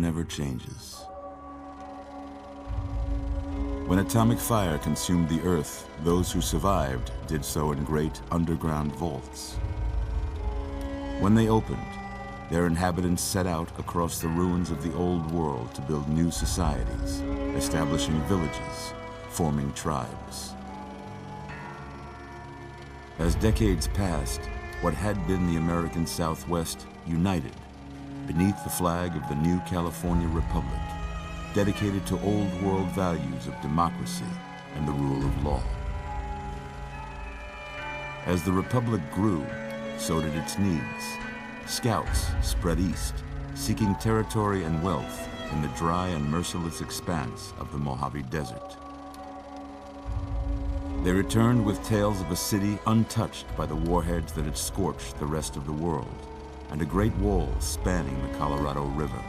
never changes. When atomic fire consumed the Earth, those who survived did so in great underground vaults. When they opened, their inhabitants set out across the ruins of the old world to build new societies, establishing villages, forming tribes. As decades passed, what had been the American Southwest united beneath the flag of the new California Republic, dedicated to old world values of democracy and the rule of law. As the Republic grew, so did its needs. Scouts spread east, seeking territory and wealth in the dry and merciless expanse of the Mojave Desert. They returned with tales of a city untouched by the warheads that had scorched the rest of the world, and a great wall spanning the Colorado River.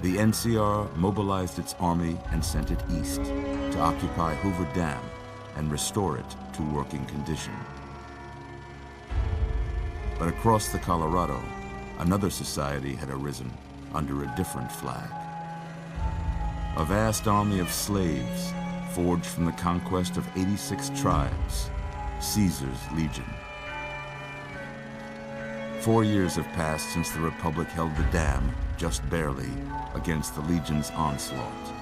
The NCR mobilized its army and sent it east to occupy Hoover Dam and restore it to working condition. But across the Colorado, another society had arisen under a different flag. A vast army of slaves forged from the conquest of 86 tribes, Caesar's Legion. 4 years have passed since the Republic held the dam, just barely, against the Legion's onslaught.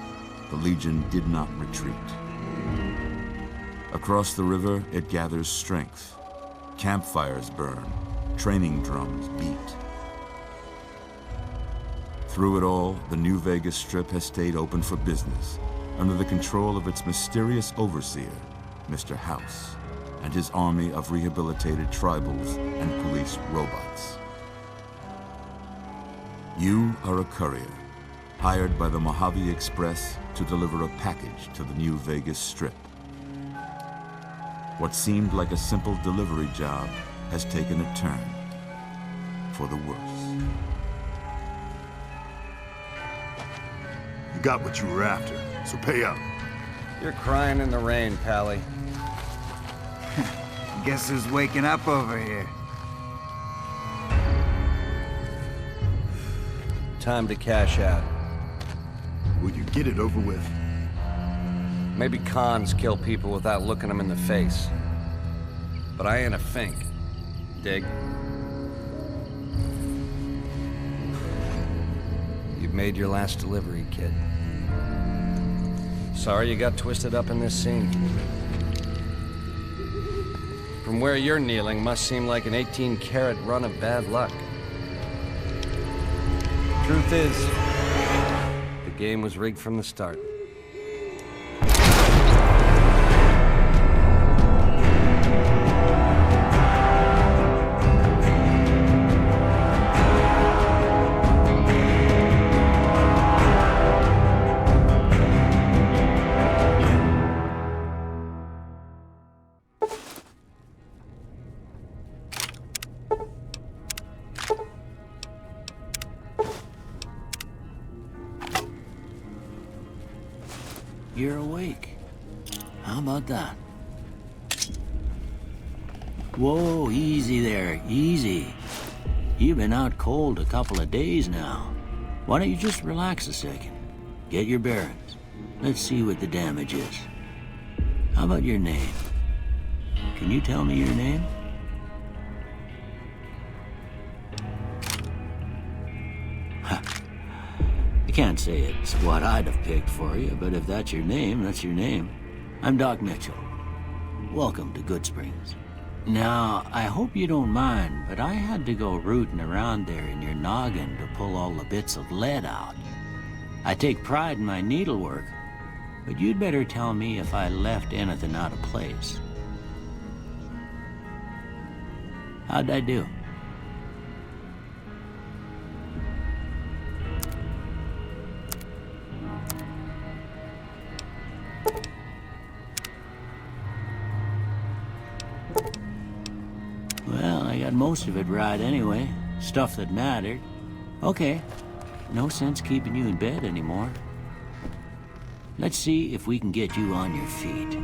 The Legion did not retreat. Across the river, it gathers strength. Campfires burn, training drums beat. Through it all, the New Vegas Strip has stayed open for business, under the control of its mysterious overseer, Mr. House, and his army of rehabilitated tribals and police robots. You are a courier, hired by the Mojave Express to deliver a package to the New Vegas Strip. What seemed like a simple delivery job has taken a turn for the worse. You got what you were after, so pay up. You're crying in the rain, Pally. Guess who's waking up over here? Time to cash out. Will you get it over with? Maybe cons kill people without looking them in the face. But I ain't a fink. Dig? You've made your last delivery, kid. Sorry you got twisted up in this scene. From where you're kneeling must seem like an 18-carat run of bad luck. Truth is, the game was rigged from the start. You're awake. How about that? Whoa, easy there, easy. You've been out cold a couple of days now. Why don't you just relax a second? Get your bearings. Let's see what the damage is. How about your name? Can you tell me your name? I can't say it's what I'd have picked for you, but if that's your name, that's your name. I'm Doc Mitchell. Welcome to Goodsprings. Now, I hope you don't mind, but I had to go rooting around there in your noggin to pull all the bits of lead out. I take pride in my needlework, but you'd better tell me if I left anything out of place. How'd I do? Well, I got most of it right anyway. Stuff that mattered. Okay. No sense keeping you in bed anymore. Let's see if we can get you on your feet.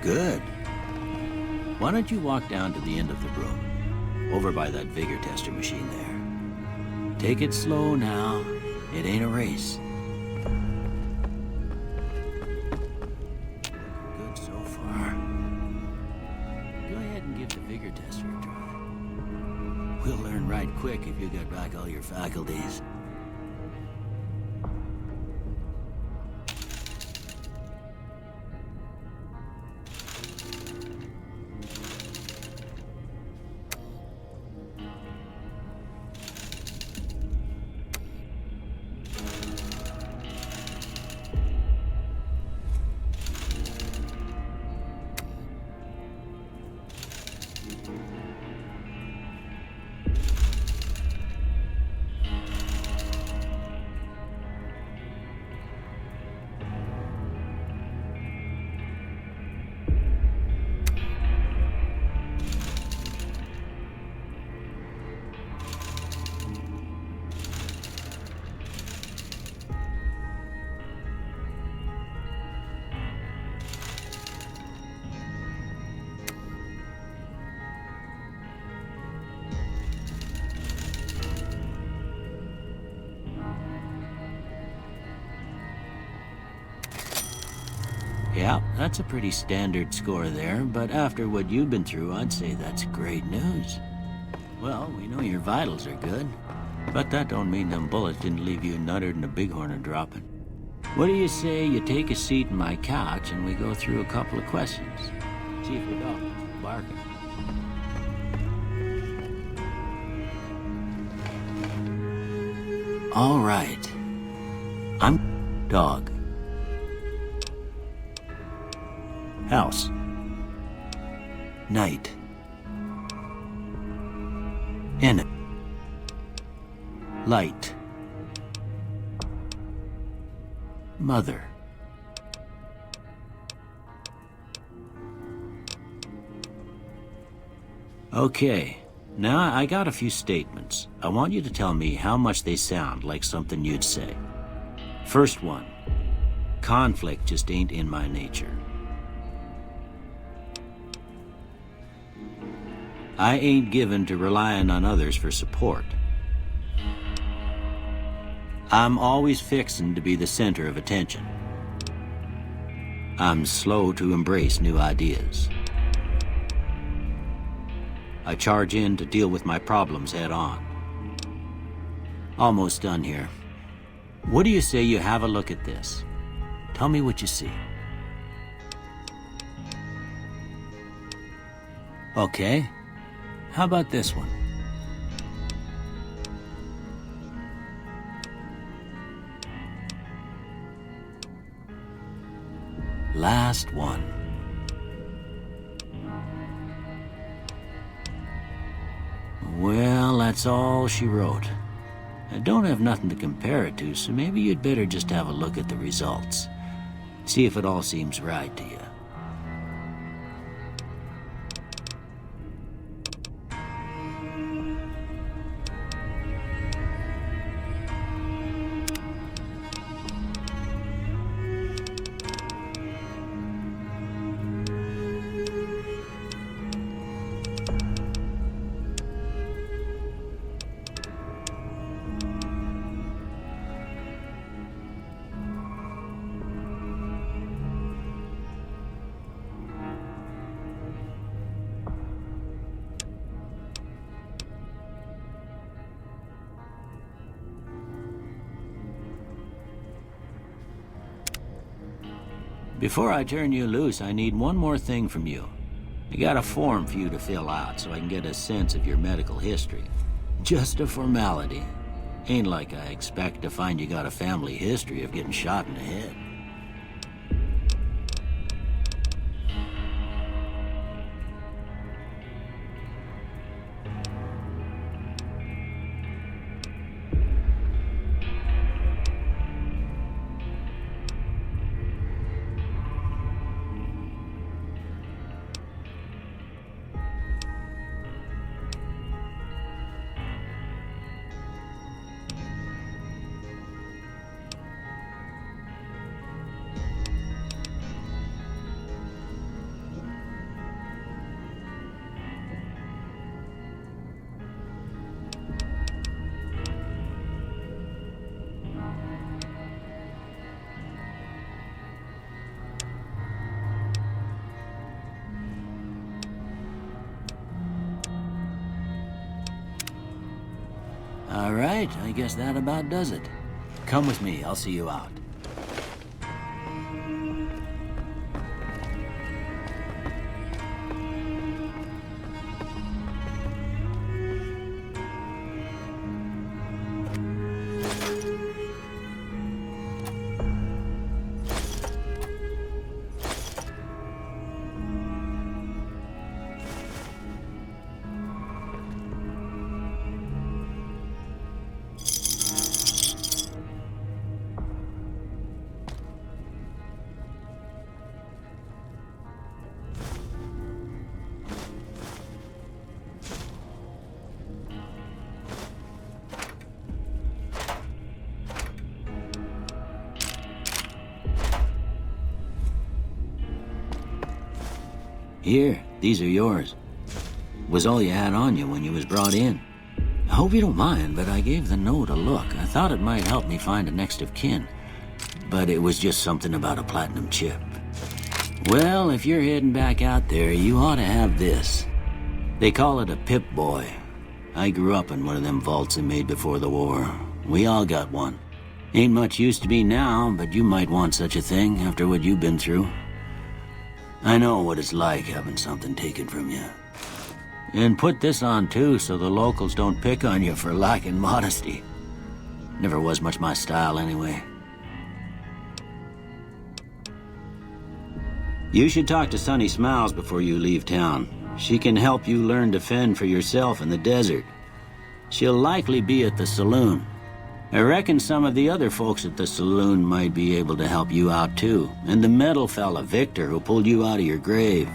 Good. Why don't you walk down to the end of the room, over by that vigor tester machine there. Take it slow now. It ain't a race. Good so far. Go ahead and give the vigor tester a try. We'll learn right quick if you get back all your faculties. Yeah, that's a pretty standard score there, but after what you've been through, I'd say that's great news. Well, we know your vitals are good, but that don't mean them bullets didn't leave you nuttered and a bighorn dropping. What do you say you take a seat in my couch and we go through a couple of questions? See if the dog's barking. All right. I'm dog. House. Night. In it. Light. Mother. Okay. Now I got a few statements. I want you to tell me how much they sound like something you'd say. First one. Conflict just ain't in my nature. I ain't given to relying on others for support. I'm always fixin' to be the center of attention. I'm slow to embrace new ideas. I charge in to deal with my problems head on. Almost done here. What do you say you have a look at this? Tell me what you see. Okay. How about this one? Last one. Well, that's all she wrote. I don't have nothing to compare it to, so maybe you'd better just have a look at the results. See if it all seems right to you. Before I turn you loose, I need one more thing from you. I got a form for you to fill out so I can get a sense of your medical history. Just a formality. Ain't like I expect to find you got a family history of getting shot in the head. All right, I guess that about does it. Come with me, I'll see you out. Here, these are yours. Was all you had on you when you was brought in. I hope you don't mind, but I gave the note a look. I thought it might help me find a next of kin. But it was just something about a platinum chip. Well, if you're heading back out there, you ought to have this. They call it a Pip-Boy. I grew up in one of them vaults they made before the war. We all got one. Ain't much use to me now, but you might want such a thing after what you've been through. I know what it's like having something taken from you. And put this on too, so the locals don't pick on you for lacking modesty. Never was much my style anyway. You should talk to Sunny Smiles before you leave town. She can help you learn to fend for yourself in the desert. She'll likely be at the saloon. I reckon some of the other folks at the saloon might be able to help you out too. And the metal fella, Victor, who pulled you out of your grave.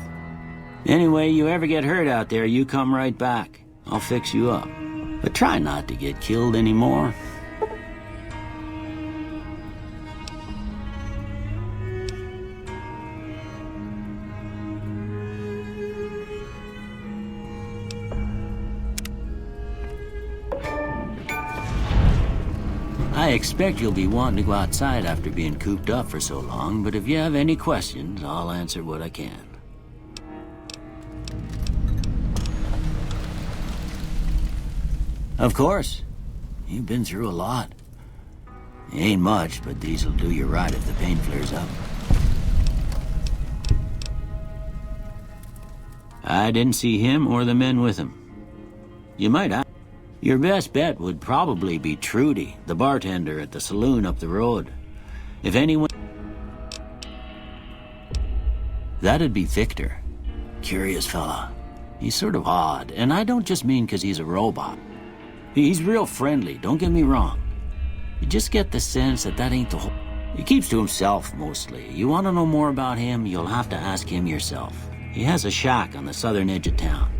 Anyway, you ever get hurt out there, you come right back. I'll fix you up. But try not to get killed anymore. I expect you'll be wanting to go outside after being cooped up for so long, but if you have any questions, I'll answer what I can. Of course. You've been through a lot. Ain't much, but these'll do you right if the pain flares up. I didn't see him or the men with him. You might ask. Your best bet would probably be Trudy, the bartender at the saloon up the road. If anyone... That'd be Victor. Curious fella. He's sort of odd, and I don't just mean 'cause he's a robot. He's real friendly, don't get me wrong. You just get the sense that ain't the whole... He keeps to himself, mostly. You want to know more about him, you'll have to ask him yourself. He has a shack on the southern edge of town.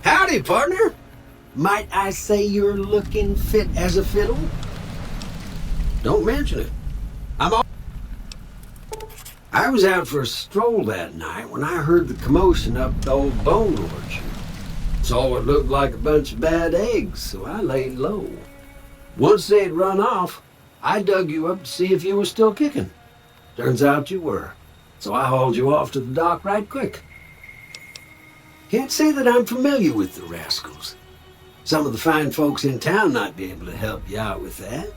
Howdy, partner. Might I say you're looking fit as a fiddle? Don't mention it. I was out for a stroll that night when I heard the commotion up the old bone orchard. Saw what looked like a bunch of bad eggs, so I laid low. Once they'd run off, I dug you up to see if you were still kicking. Turns out you were, so I hauled you off to the dock right quick. Can't say that I'm familiar with the rascals. Some of the fine folks in town might be able to help you out with that.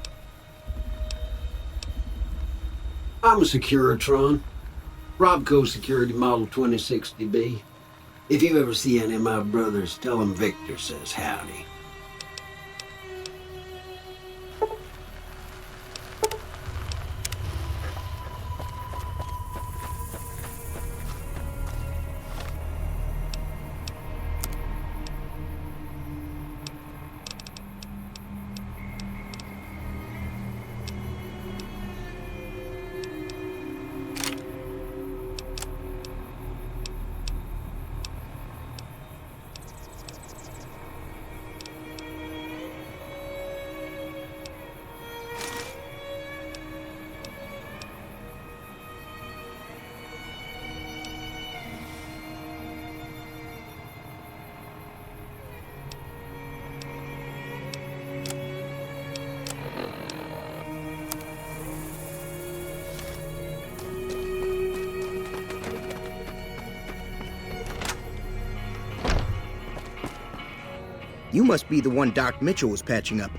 I'm a Securitron. Robco Security Model 2060B. If you ever see any of my brothers, tell them Victor says howdy. You must be the one Doc Mitchell was patching up.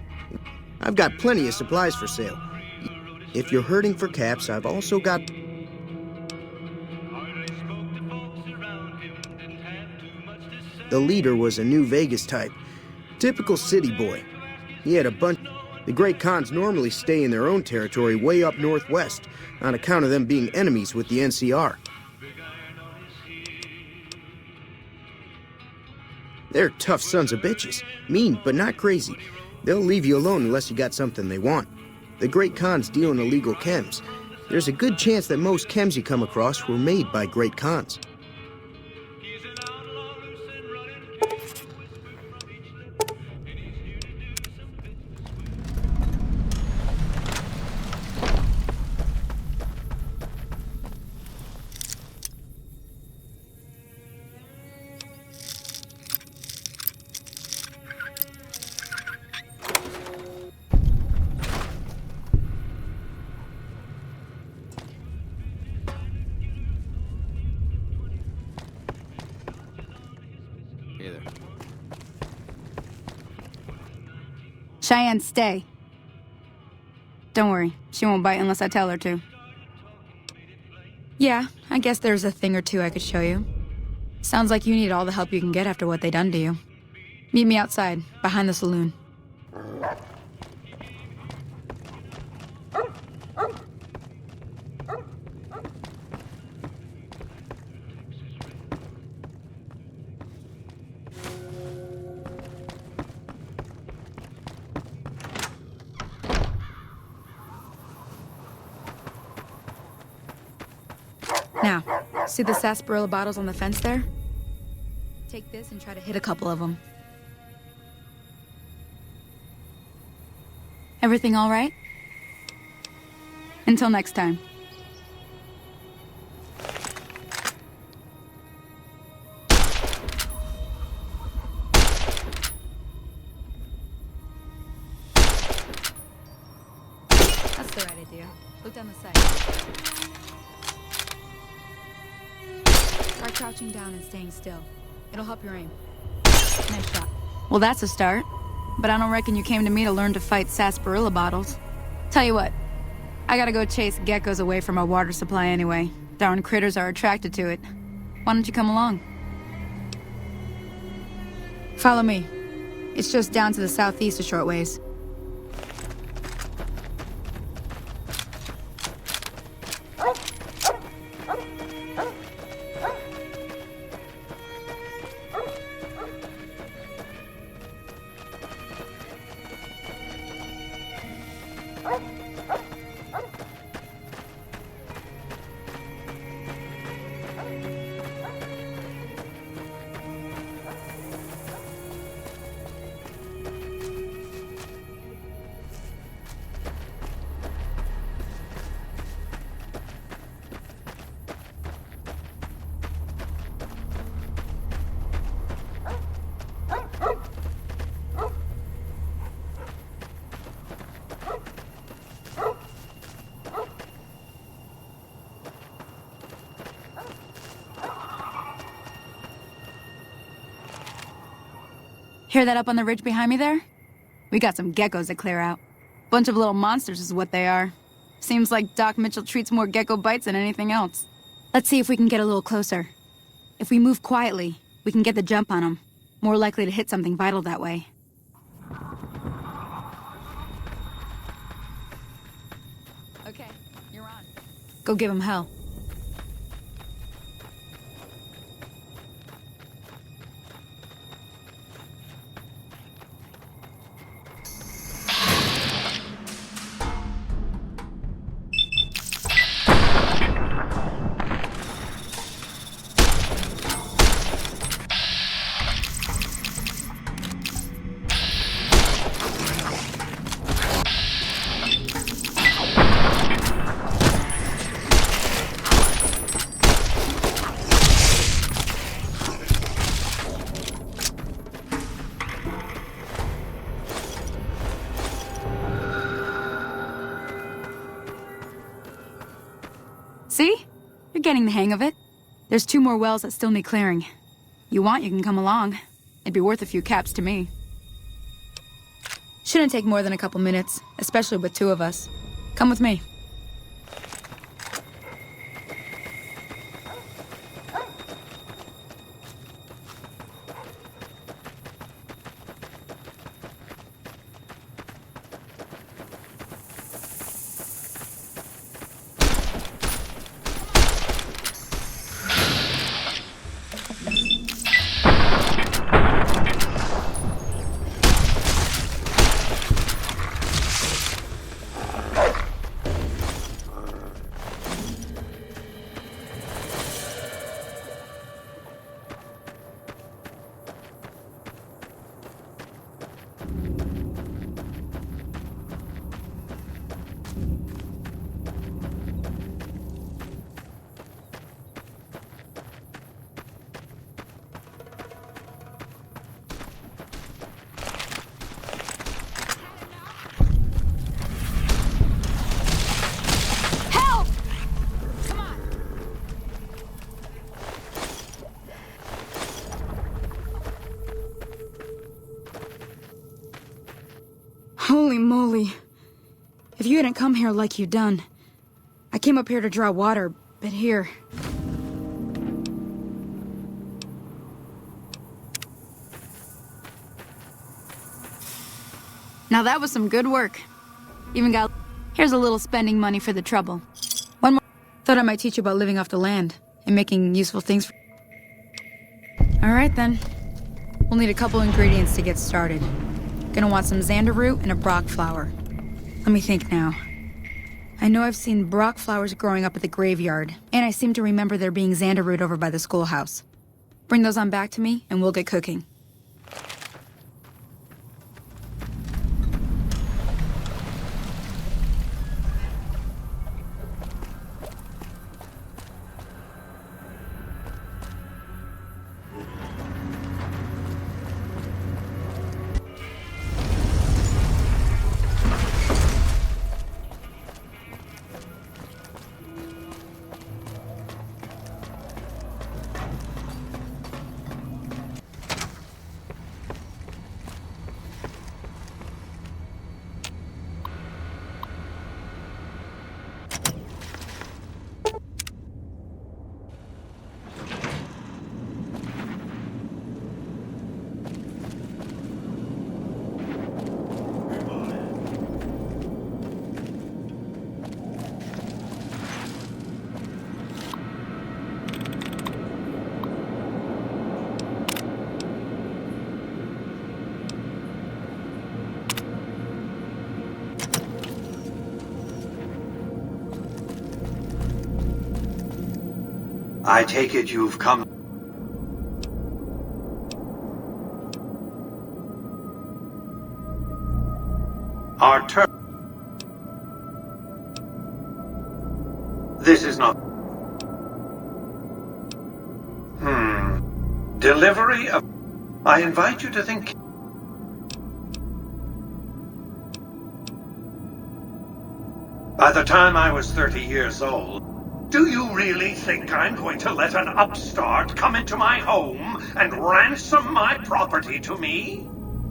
I've got plenty of supplies for sale. If you're hurting for caps, I've also got... The leader was a New Vegas type. Typical city boy. He had a bunch... The Great Khans normally stay in their own territory way up northwest, on account of them being enemies with the NCR. They're tough sons of bitches. Mean, but not crazy. They'll leave you alone unless you got something they want. The Great Khans deal in illegal chems. There's a good chance that most chems you come across were made by Great Khans. Cheyenne, stay. Don't worry, she won't bite unless I tell her to. Yeah, I guess there's a thing or two I could show you. Sounds like you need all the help you can get after what they done to you. Meet me outside, behind the saloon. Now, see the sarsaparilla bottles on the fence there? Take this and try to hit a couple of them. Everything all right? Until next time. That's the right idea. Look down the side. Try crouching down and staying still. It'll help your aim. Nice shot. Well, that's a start. But I don't reckon you came to me to learn to fight sarsaparilla bottles. Tell you what, I gotta go chase geckos away from our water supply anyway. Darn critters are attracted to it. Why don't you come along? Follow me. It's just down to the southeast a short ways. Hear that up on the ridge behind me there? We got some geckos to clear out. Bunch of little monsters is what they are. Seems like Doc Mitchell treats more gecko bites than anything else. Let's see if we can get a little closer. If we move quietly, we can get the jump on them. More likely to hit something vital that way. Okay, you're on. Go give them hell. See? You're getting the hang of it. There's 2 more wells that still need clearing. You want, you can come along. It'd be worth a few caps to me. Shouldn't take more than a couple minutes, especially with two of us. Come with me. Holy moly. If you hadn't come here like you done. I came up here to draw water, but here... Now that was some good work. Even got... Here's a little spending money for the trouble. One more... Thought I might teach you about living off the land and making useful things for... Alright then. We'll need a couple ingredients to get started. Gonna want some xander root and a brock flower. Let me think now. I know I've seen brock flowers growing up at the graveyard, and I seem to remember there being xander root over by the schoolhouse. Bring those on back to me, and we'll get cooking. I take it you've come... Our turn... This is not... Delivery of... I invite you to think... By the time I was 30 years old, do you really think I'm going to let an upstart come into my home and ransom my property to me?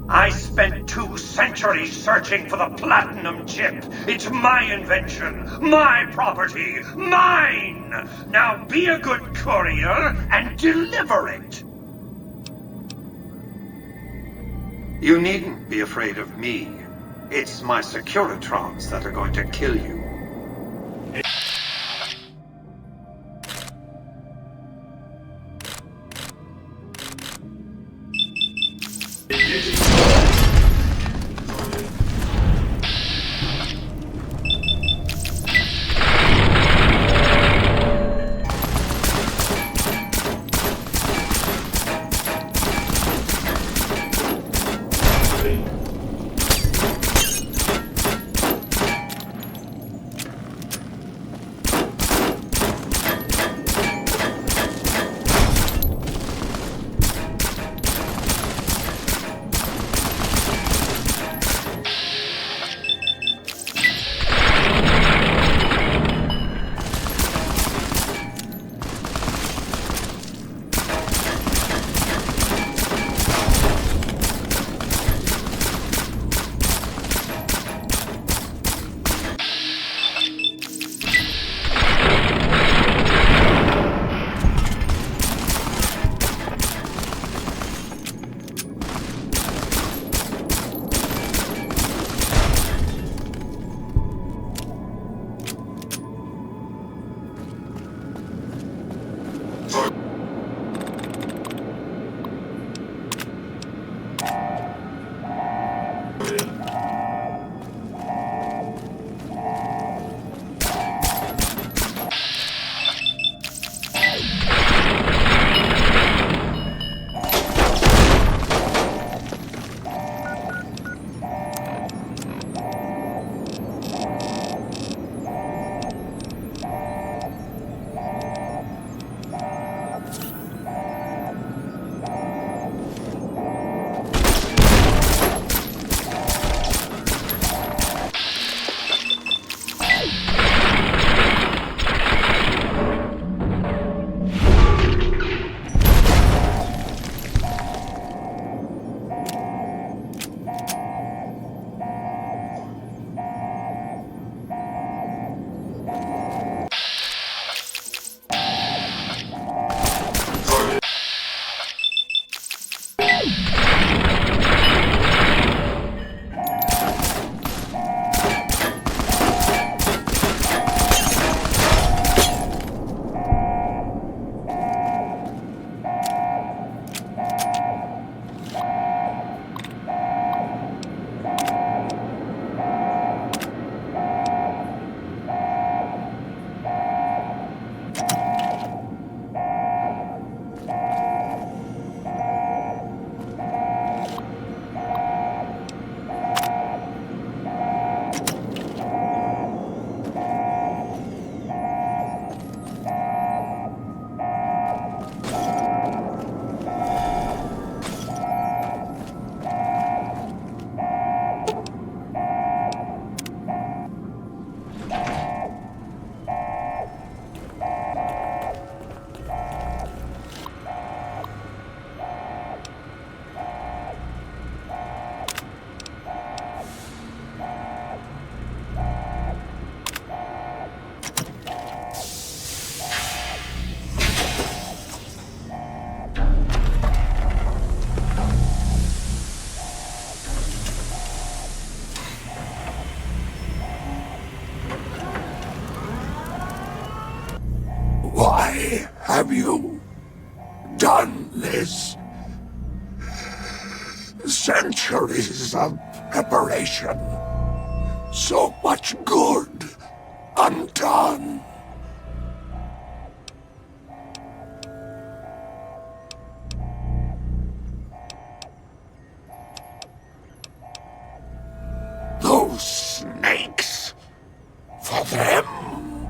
I spent 2 centuries searching for the platinum chip. It's my invention, my property, mine! Now be a good courier and deliver it! You needn't be afraid of me. It's my Securitrons that are going to kill you. Why have you done this? Centuries of preparation. So much good undone. Those snakes. For them,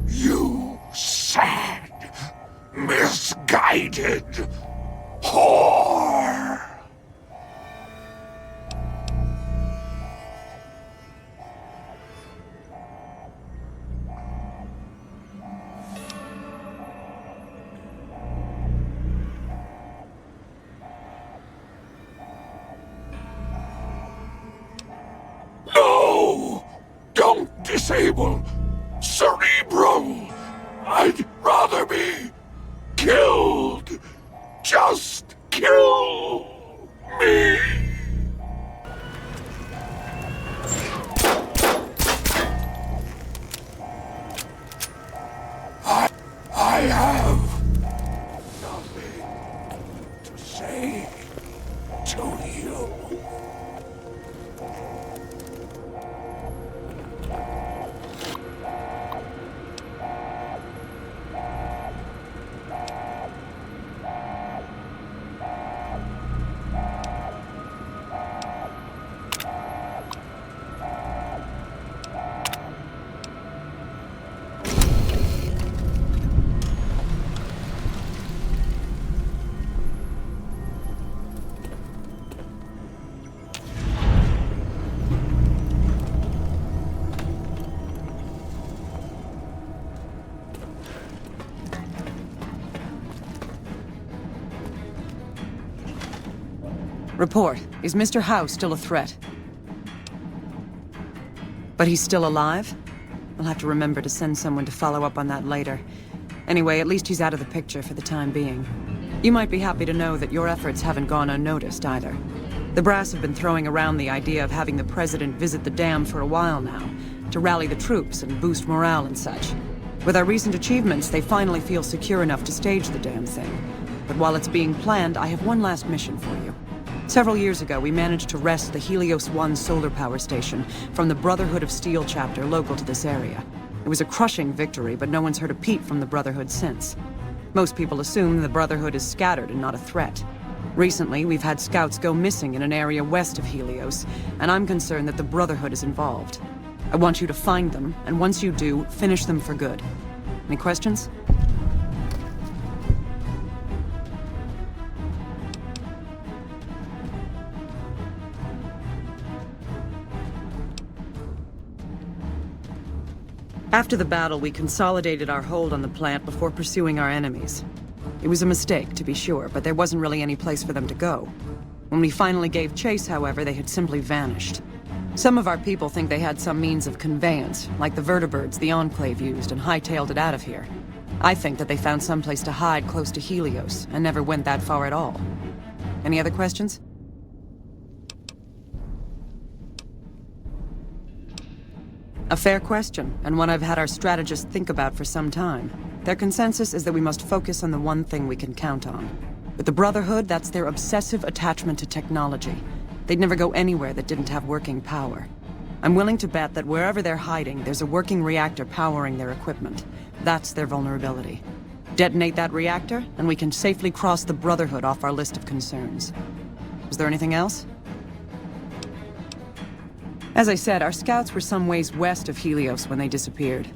you sad, misguided whore. No! Don't disable Cerebro! I'd rather be killed! Just kill me! I have nothing to say to you. Report. Is Mr. Howe still a threat? But he's still alive? I'll have to remember to send someone to follow up on that later. Anyway, at least he's out of the picture for the time being. You might be happy to know that your efforts haven't gone unnoticed either. The brass have been throwing around the idea of having the president visit the dam for a while now, to rally the troops and boost morale and such. With our recent achievements, they finally feel secure enough to stage the damn thing. But while it's being planned, I have one last mission for you. Several years ago, we managed to wrest the Helios 1 solar power station from the Brotherhood of Steel chapter local to this area. It was a crushing victory, but no one's heard a peep from the Brotherhood since. Most people assume the Brotherhood is scattered and not a threat. Recently, we've had scouts go missing in an area west of Helios, and I'm concerned that the Brotherhood is involved. I want you to find them, and once you do, finish them for good. Any questions? After the battle, we consolidated our hold on the plant before pursuing our enemies. It was a mistake, to be sure, but there wasn't really any place for them to go. When we finally gave chase, however, they had simply vanished. Some of our people think they had some means of conveyance, like the vertibirds the Enclave used, and hightailed it out of here. I think that they found someplace to hide close to Helios, and never went that far at all. Any other questions? A fair question, and one I've had our strategists think about for some time. Their consensus is that we must focus on the one thing we can count on. With the Brotherhood, that's their obsessive attachment to technology. They'd never go anywhere that didn't have working power. I'm willing to bet that wherever they're hiding, there's a working reactor powering their equipment. That's their vulnerability. Detonate that reactor, and we can safely cross the Brotherhood off our list of concerns. Was there anything else? As I said, our scouts were some ways west of Helios when they disappeared.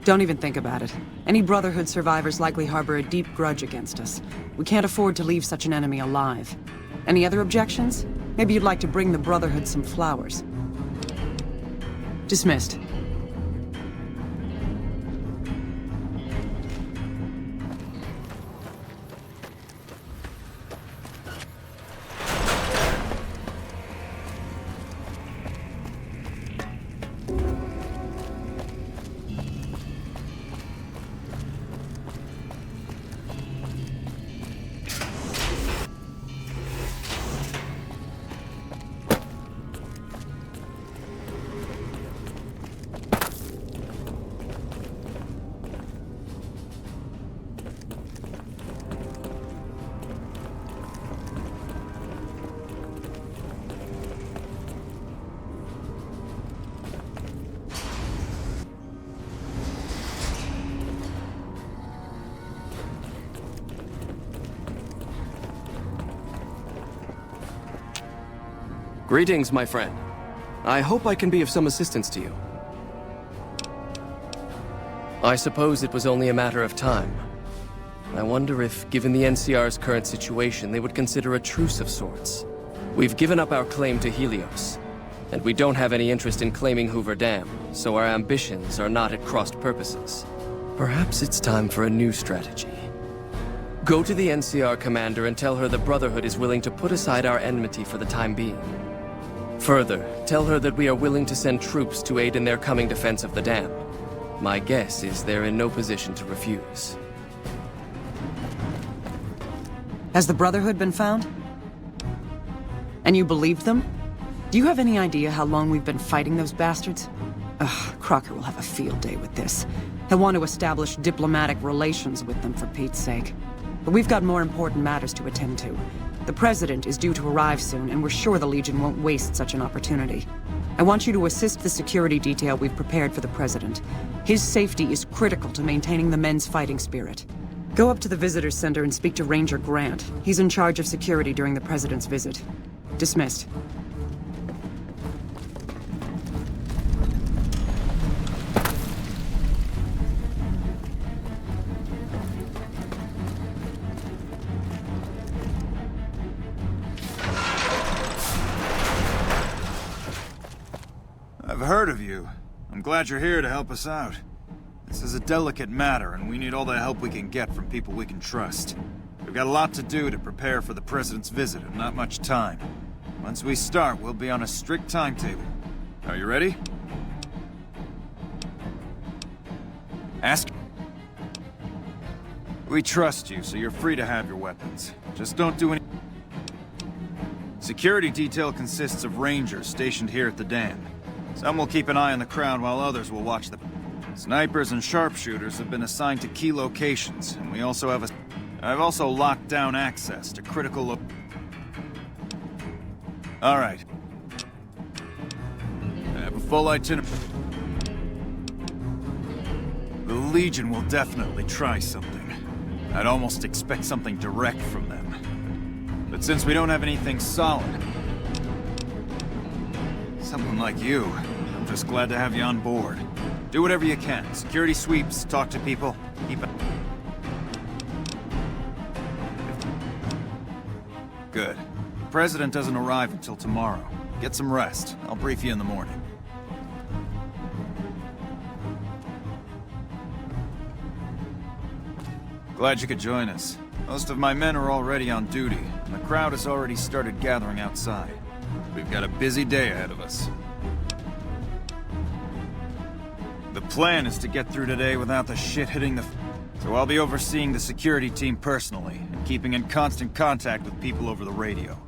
Don't even think about it. Any Brotherhood survivors likely harbor a deep grudge against us. We can't afford to leave such an enemy alive. Any other objections? Maybe you'd like to bring the Brotherhood some flowers. Dismissed. Greetings, my friend. I hope I can be of some assistance to you. I suppose it was only a matter of time. I wonder if, given the NCR's current situation, they would consider a truce of sorts. We've given up our claim to Helios, and we don't have any interest in claiming Hoover Dam, so our ambitions are not at crossed purposes. Perhaps it's time for a new strategy. Go to the NCR commander and tell her the Brotherhood is willing to put aside our enmity for the time being. Further, tell her that we are willing to send troops to aid in their coming defense of the dam. My guess is they're in no position to refuse. Has the Brotherhood been found? And you believed them? Do you have any idea how long we've been fighting those bastards? Ugh, Crocker will have a field day with this. He'll want to establish diplomatic relations with them, for Pete's sake. But we've got more important matters to attend to. The President is due to arrive soon, and we're sure the Legion won't waste such an opportunity. I want you to assist the security detail we've prepared for the President. His safety is critical to maintaining the men's fighting spirit. Go up to the Visitors Center and speak to Ranger Grant. He's in charge of security during the President's visit. Dismissed. I've heard of you. I'm glad you're here to help us out. This is a delicate matter, and we need all the help we can get from people we can trust. We've got a lot to do to prepare for the President's visit, and not much time. Once we start, we'll be on a strict timetable. Are you ready? Ask. We trust you, so you're free to have your weapons. Just don't do any... Security detail consists of Rangers stationed here at the dam. Some will keep an eye on the crowd while others will watch the... Snipers and sharpshooters have been assigned to key locations, and we also have a... I've also locked down access to critical All right. I have a full itinerary. The Legion will definitely try something. I'd almost expect something direct from them. But since we don't have anything solid... Someone like you, I'm just glad to have you on board. Do whatever you can. Security sweeps, talk to people, keep it... Good. The President doesn't arrive until tomorrow. Get some rest. I'll brief you in the morning. Glad you could join us. Most of my men are already on duty, and the crowd has already started gathering outside. We've got a busy day ahead of us. The plan is to get through today without the shit hitting the... So I'll be overseeing the security team personally, and keeping in constant contact with people over the radio.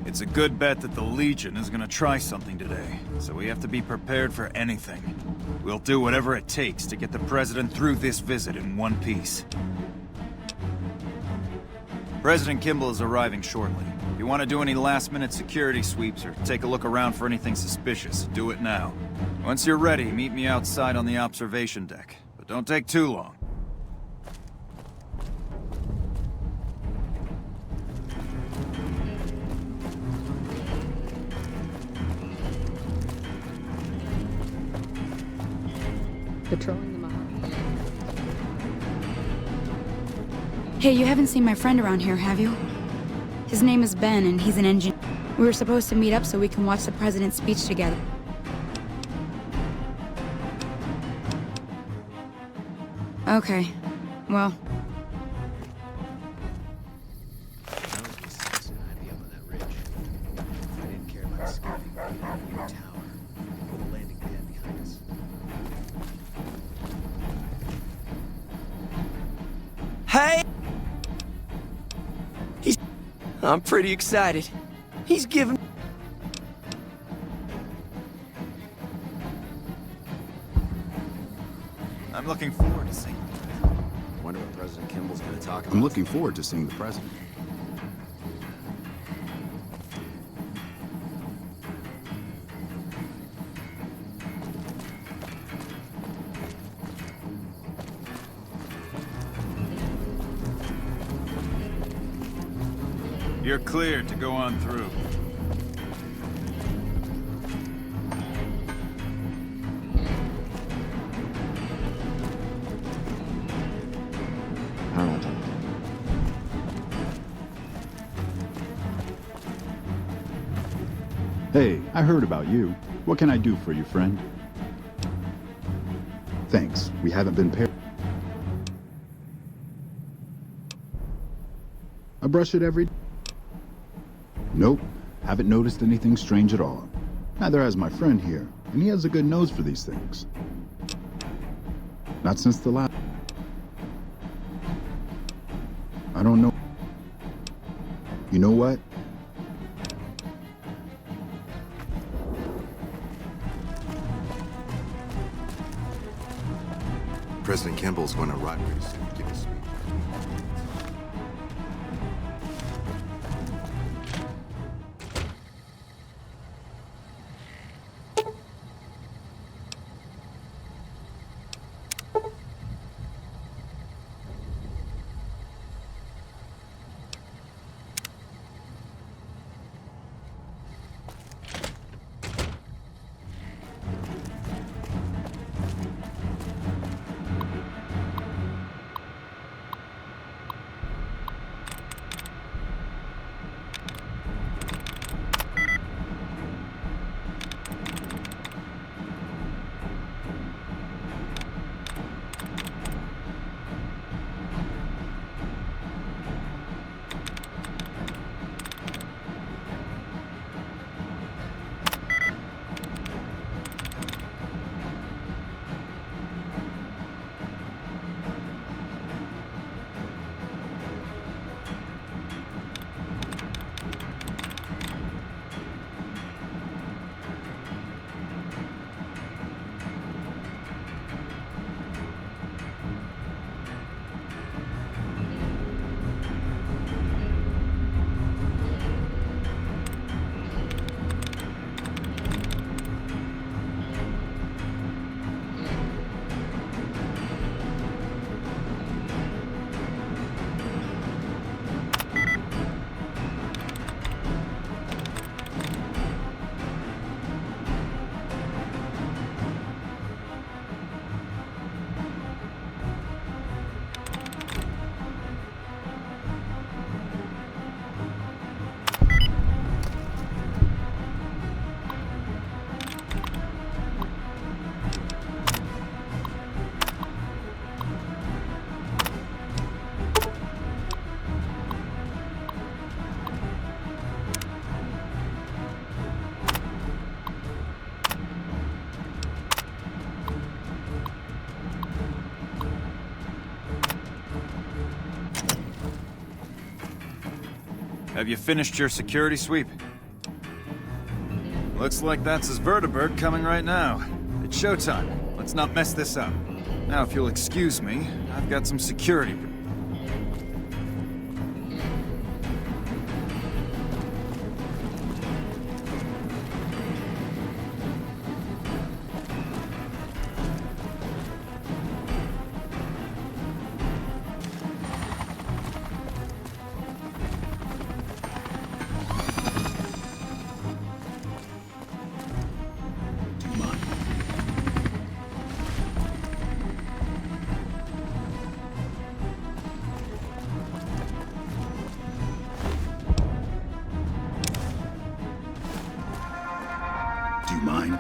It's a good bet that the Legion is gonna try something today, so we have to be prepared for anything. We'll do whatever it takes to get the President through this visit in one piece. President Kimball is arriving shortly. If you want to do any last-minute security sweeps or take a look around for anything suspicious, do it now. Once you're ready, meet me outside on the observation deck. But don't take too long. Patrolling the Mojave. Hey, you haven't seen my friend around here, have you? His name is Ben, and he's an engineer. We were supposed to meet up so we can watch the President's speech together. Okay. Well... Hey! I'm pretty excited. He's giving... I'm looking forward to seeing... Wonder what President Kimball's gonna talk about. I'm looking forward to seeing the President. You're cleared to go on through. Hey, I heard about you. What can I do for you, friend? Thanks. We haven't been paired. I brush it every... Nope. Haven't noticed anything strange at all. Neither has my friend here, and he has a good nose for these things. Not since the last... I don't know. You know what? President Kimball's going to arrive pretty soon to give a speech. Have you finished your security sweep? Looks like that's his vertibird coming right now. It's showtime. Let's not mess this up. Now, if you'll excuse me, I've got some security. Do you mind?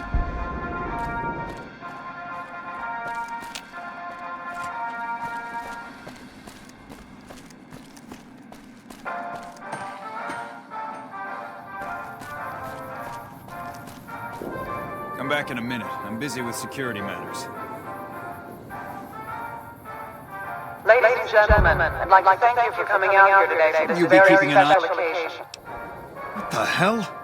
Come back in a minute. I'm busy with security matters. Ladies and gentlemen, I'd like to thank you for coming out here today for this very special occasion. What the hell?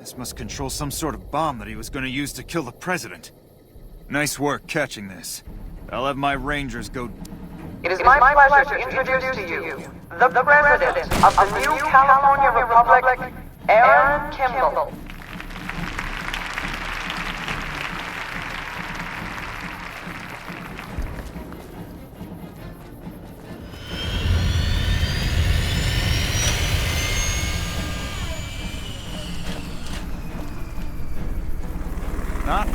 This must control some sort of bomb that he was going to use to kill the president. Nice work catching this. I'll have my rangers go... It is my pleasure to introduce to you the President of the new California Republic, Aaron Kimball. Not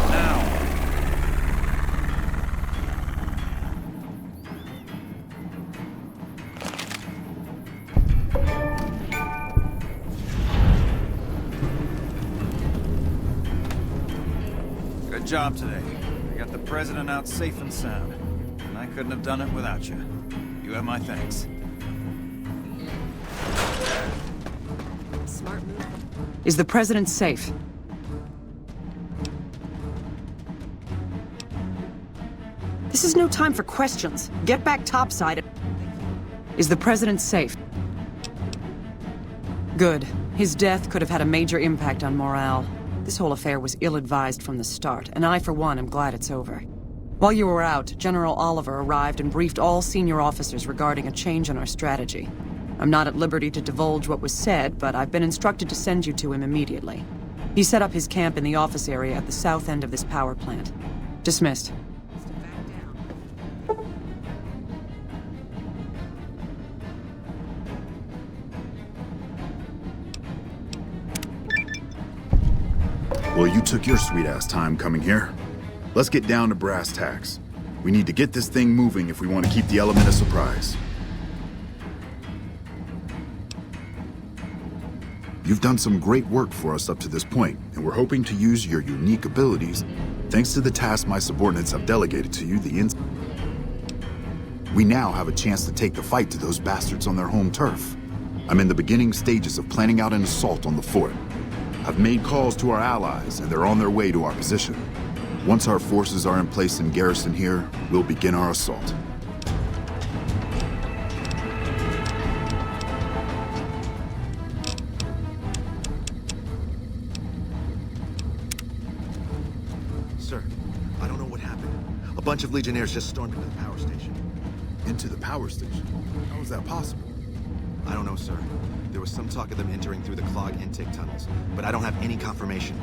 now. job today. I got the president out safe and sound. And I couldn't have done it without you. You have my thanks. Smart move. Is the president safe? This is no time for questions. Get back topside. Is the president safe? Good. His death could have had a major impact on morale. This whole affair was ill-advised from the start, and I, for one, am glad it's over. While you were out, General Oliver arrived and briefed all senior officers regarding a change in our strategy. I'm not at liberty to divulge what was said, but I've been instructed to send you to him immediately. He set up his camp in the office area at the south end of this power plant. Dismissed. Well, you took your sweet-ass time coming here. Let's get down to brass tacks. We need to get this thing moving if we want to keep the element of surprise. You've done some great work for us up to this point, and we're hoping to use your unique abilities, thanks to the task my subordinates have delegated to you, we now have a chance to take the fight to those bastards on their home turf. I'm in the beginning stages of planning out an assault on the fort. I've made calls to our allies, and they're on their way to our position. Once our forces are in place in garrison here, we'll begin our assault. Sir, I don't know what happened. A bunch of Legionnaires just stormed into the power station. Into the power station? How is that possible? I don't know, sir. There was some talk of them entering through the clog intake tunnels, but I don't have any confirmation.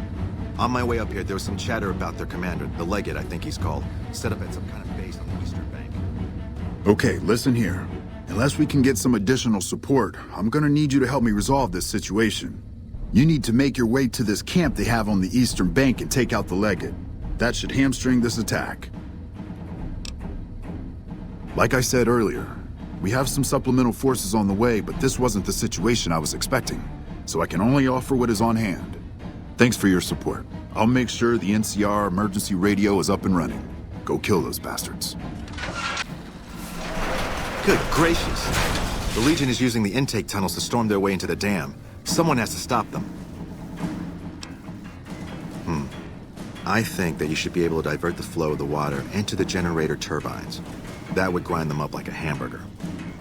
On my way up here, there was some chatter about their commander, the Legate, I think he's called, set up at some kind of base on the eastern bank. Okay, listen here. Unless we can get some additional support, I'm gonna need you to help me resolve this situation. You need to make your way to this camp they have on the eastern bank and take out the Legate. That should hamstring this attack. Like I said earlier, we have some supplemental forces on the way, but this wasn't the situation I was expecting, so I can only offer what is on hand. Thanks for your support. I'll make sure the NCR emergency radio is up and running. Go kill those bastards. Good gracious. The Legion is using the intake tunnels to storm their way into the dam. Someone has to stop them. I think that you should be able to divert the flow of the water into the generator turbines. That would grind them up like a hamburger.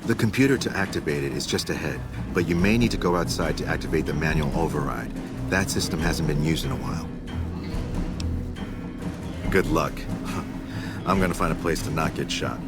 The computer to activate it is just ahead, but you may need to go outside to activate the manual override. That system hasn't been used in a while. Good luck. I'm gonna find a place to not get shot.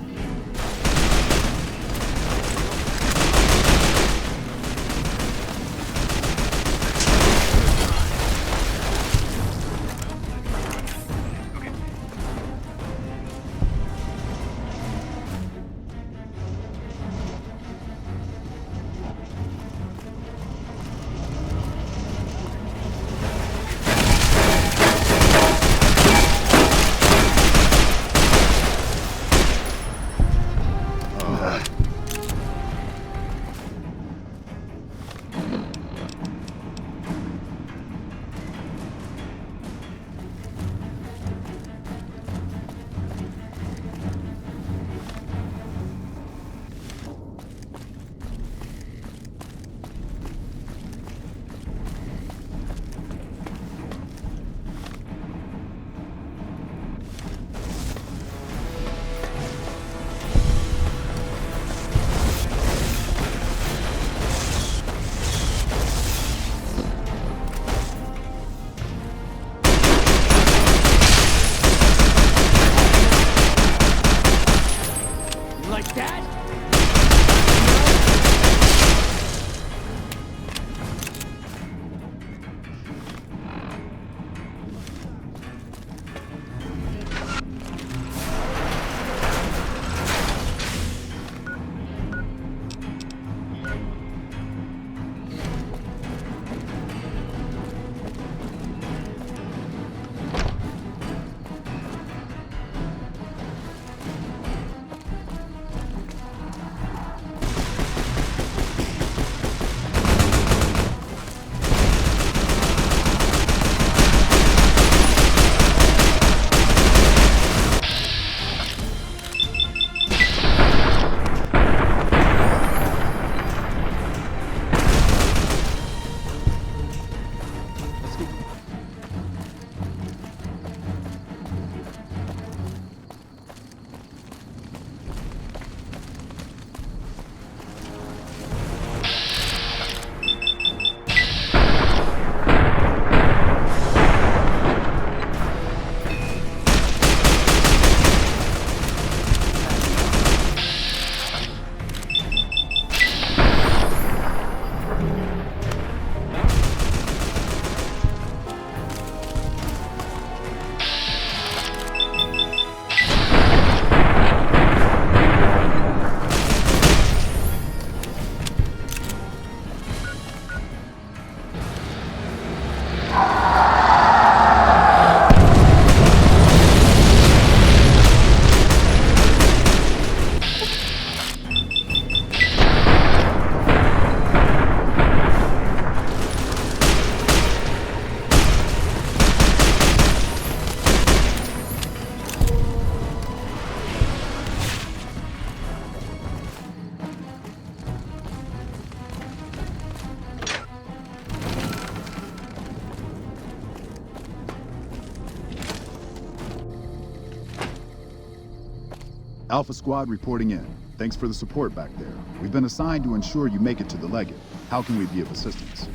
Alpha Squad reporting in. Thanks for the support back there. We've been assigned to ensure you make it to the Legate. How can we be of assistance?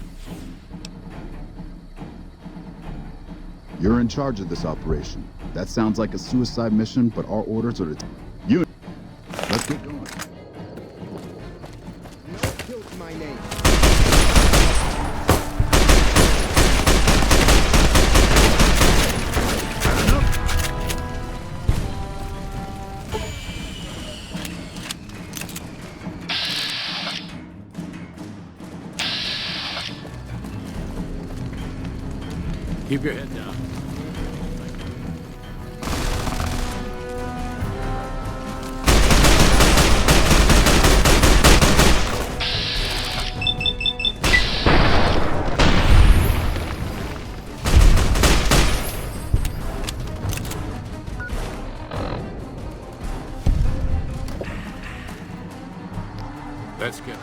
You're in charge of this operation. That sounds like a suicide mission, but our orders are to... Unit. Let's get going. No kills my name. Keep your head down. Let's go.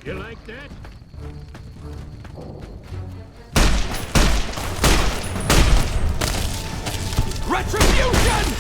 You like that? Retribution!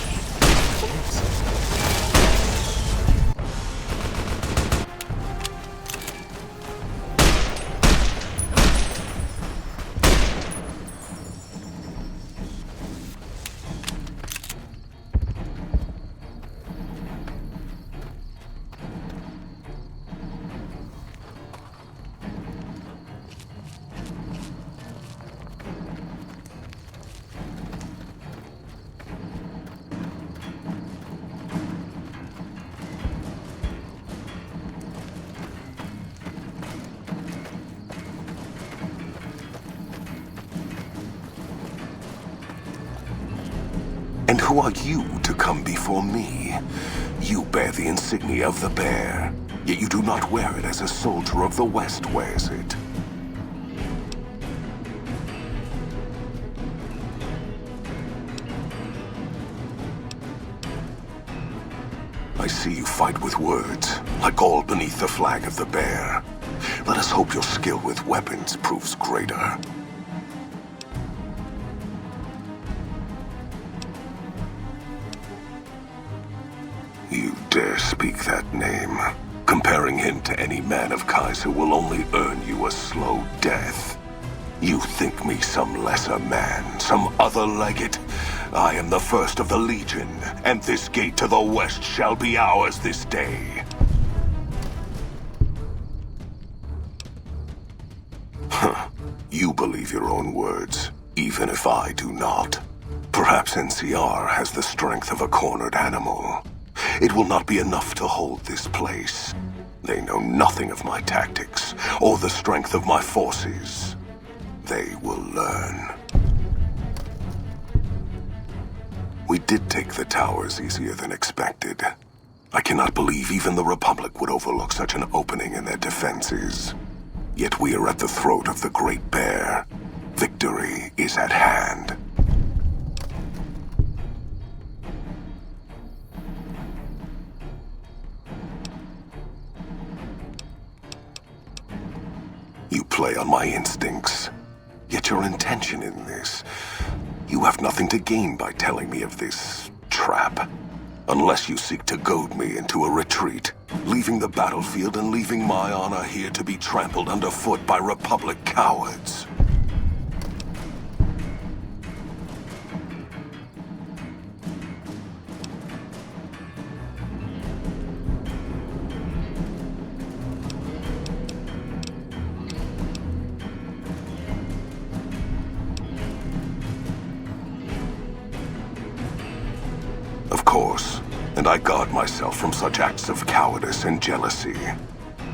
And who are you to come before me? You bear the insignia of the bear, yet you do not wear it as a soldier of the West wears it. I see you fight with words, like all beneath the flag of the bear. Let us hope your skill with weapons proves greater. You dare speak that name. Comparing him to any man of Kaiser will only earn you a slow death. You think me some lesser man, some other legate? I am the first of the Legion, and this gate to the west shall be ours this day. Huh. You believe your own words, even if I do not. Perhaps NCR has the strength of a cornered animal. It will not be enough to hold this place. They know nothing of my tactics, or the strength of my forces. They will learn. We did take the towers easier than expected. I cannot believe even the Republic would overlook such an opening in their defenses. Yet we are at the throat of the Great Bear. Victory is at hand. You play on my instincts. Yet your intention in this... You have nothing to gain by telling me of this trap. Unless you seek to goad me into a retreat, leaving the battlefield and leaving my honor here to be trampled underfoot by Republic cowards. Of course, and I guard myself from such acts of cowardice and jealousy.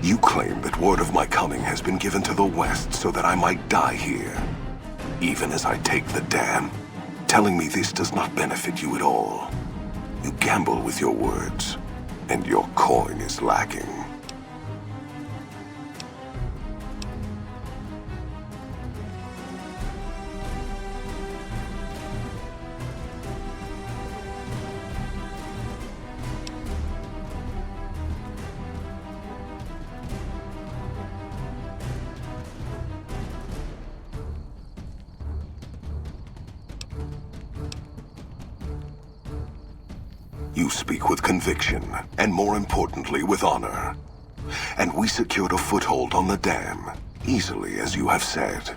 You claim that word of my coming has been given to the West so that I might die here. Even as I take the dam, telling me this does not benefit you at all. You gamble with your words, and your coin is lacking. You speak with conviction, and more importantly, with honor. And we secured a foothold on the dam, easily, as you have said.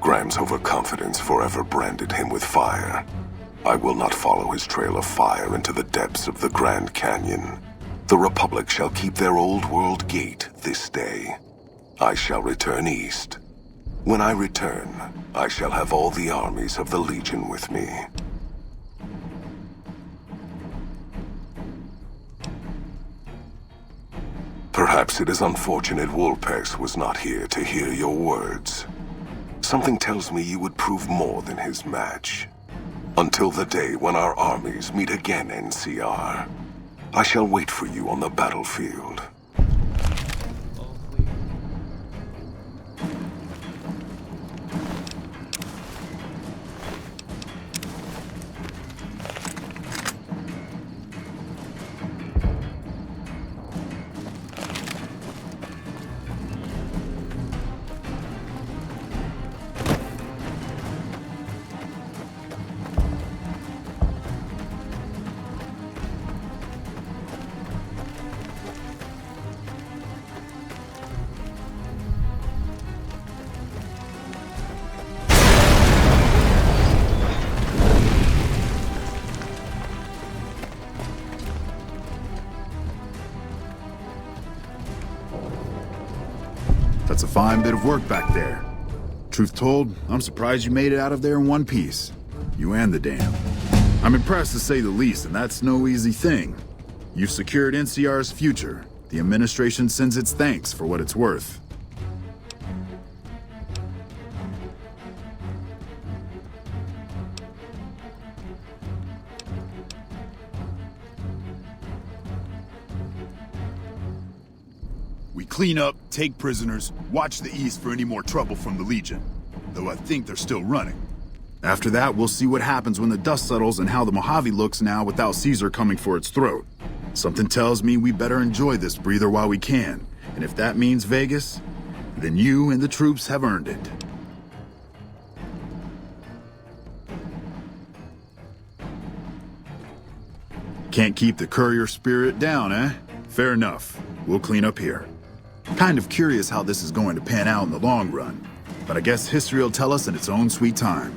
Graham's overconfidence forever branded him with fire. I will not follow his trail of fire into the depths of the Grand Canyon. The Republic shall keep their old world gate this day. I shall return east. When I return, I shall have all the armies of the Legion with me. Perhaps it is unfortunate Wolpex was not here to hear your words. Something tells me you would prove more than his match. Until the day when our armies meet again, NCR. I shall wait for you on the battlefield. That's a fine bit of work back there. Truth told, I'm surprised you made it out of there in one piece. You and the dam. I'm impressed to say the least, and that's no easy thing. You've secured NCR's future. The administration sends its thanks for what it's worth. We clean up, take prisoners, watch the east for any more trouble from the Legion. Though I think they're still running. After that, we'll see what happens when the dust settles and how the Mojave looks now without Caesar coming for its throat. Something tells me we better enjoy this breather while we can. And if that means Vegas, then you and the troops have earned it. Can't keep the courier spirit down, eh? Fair enough. We'll clean up here. Kind of curious how this is going to pan out in the long run. But I guess history will tell us in its own sweet time.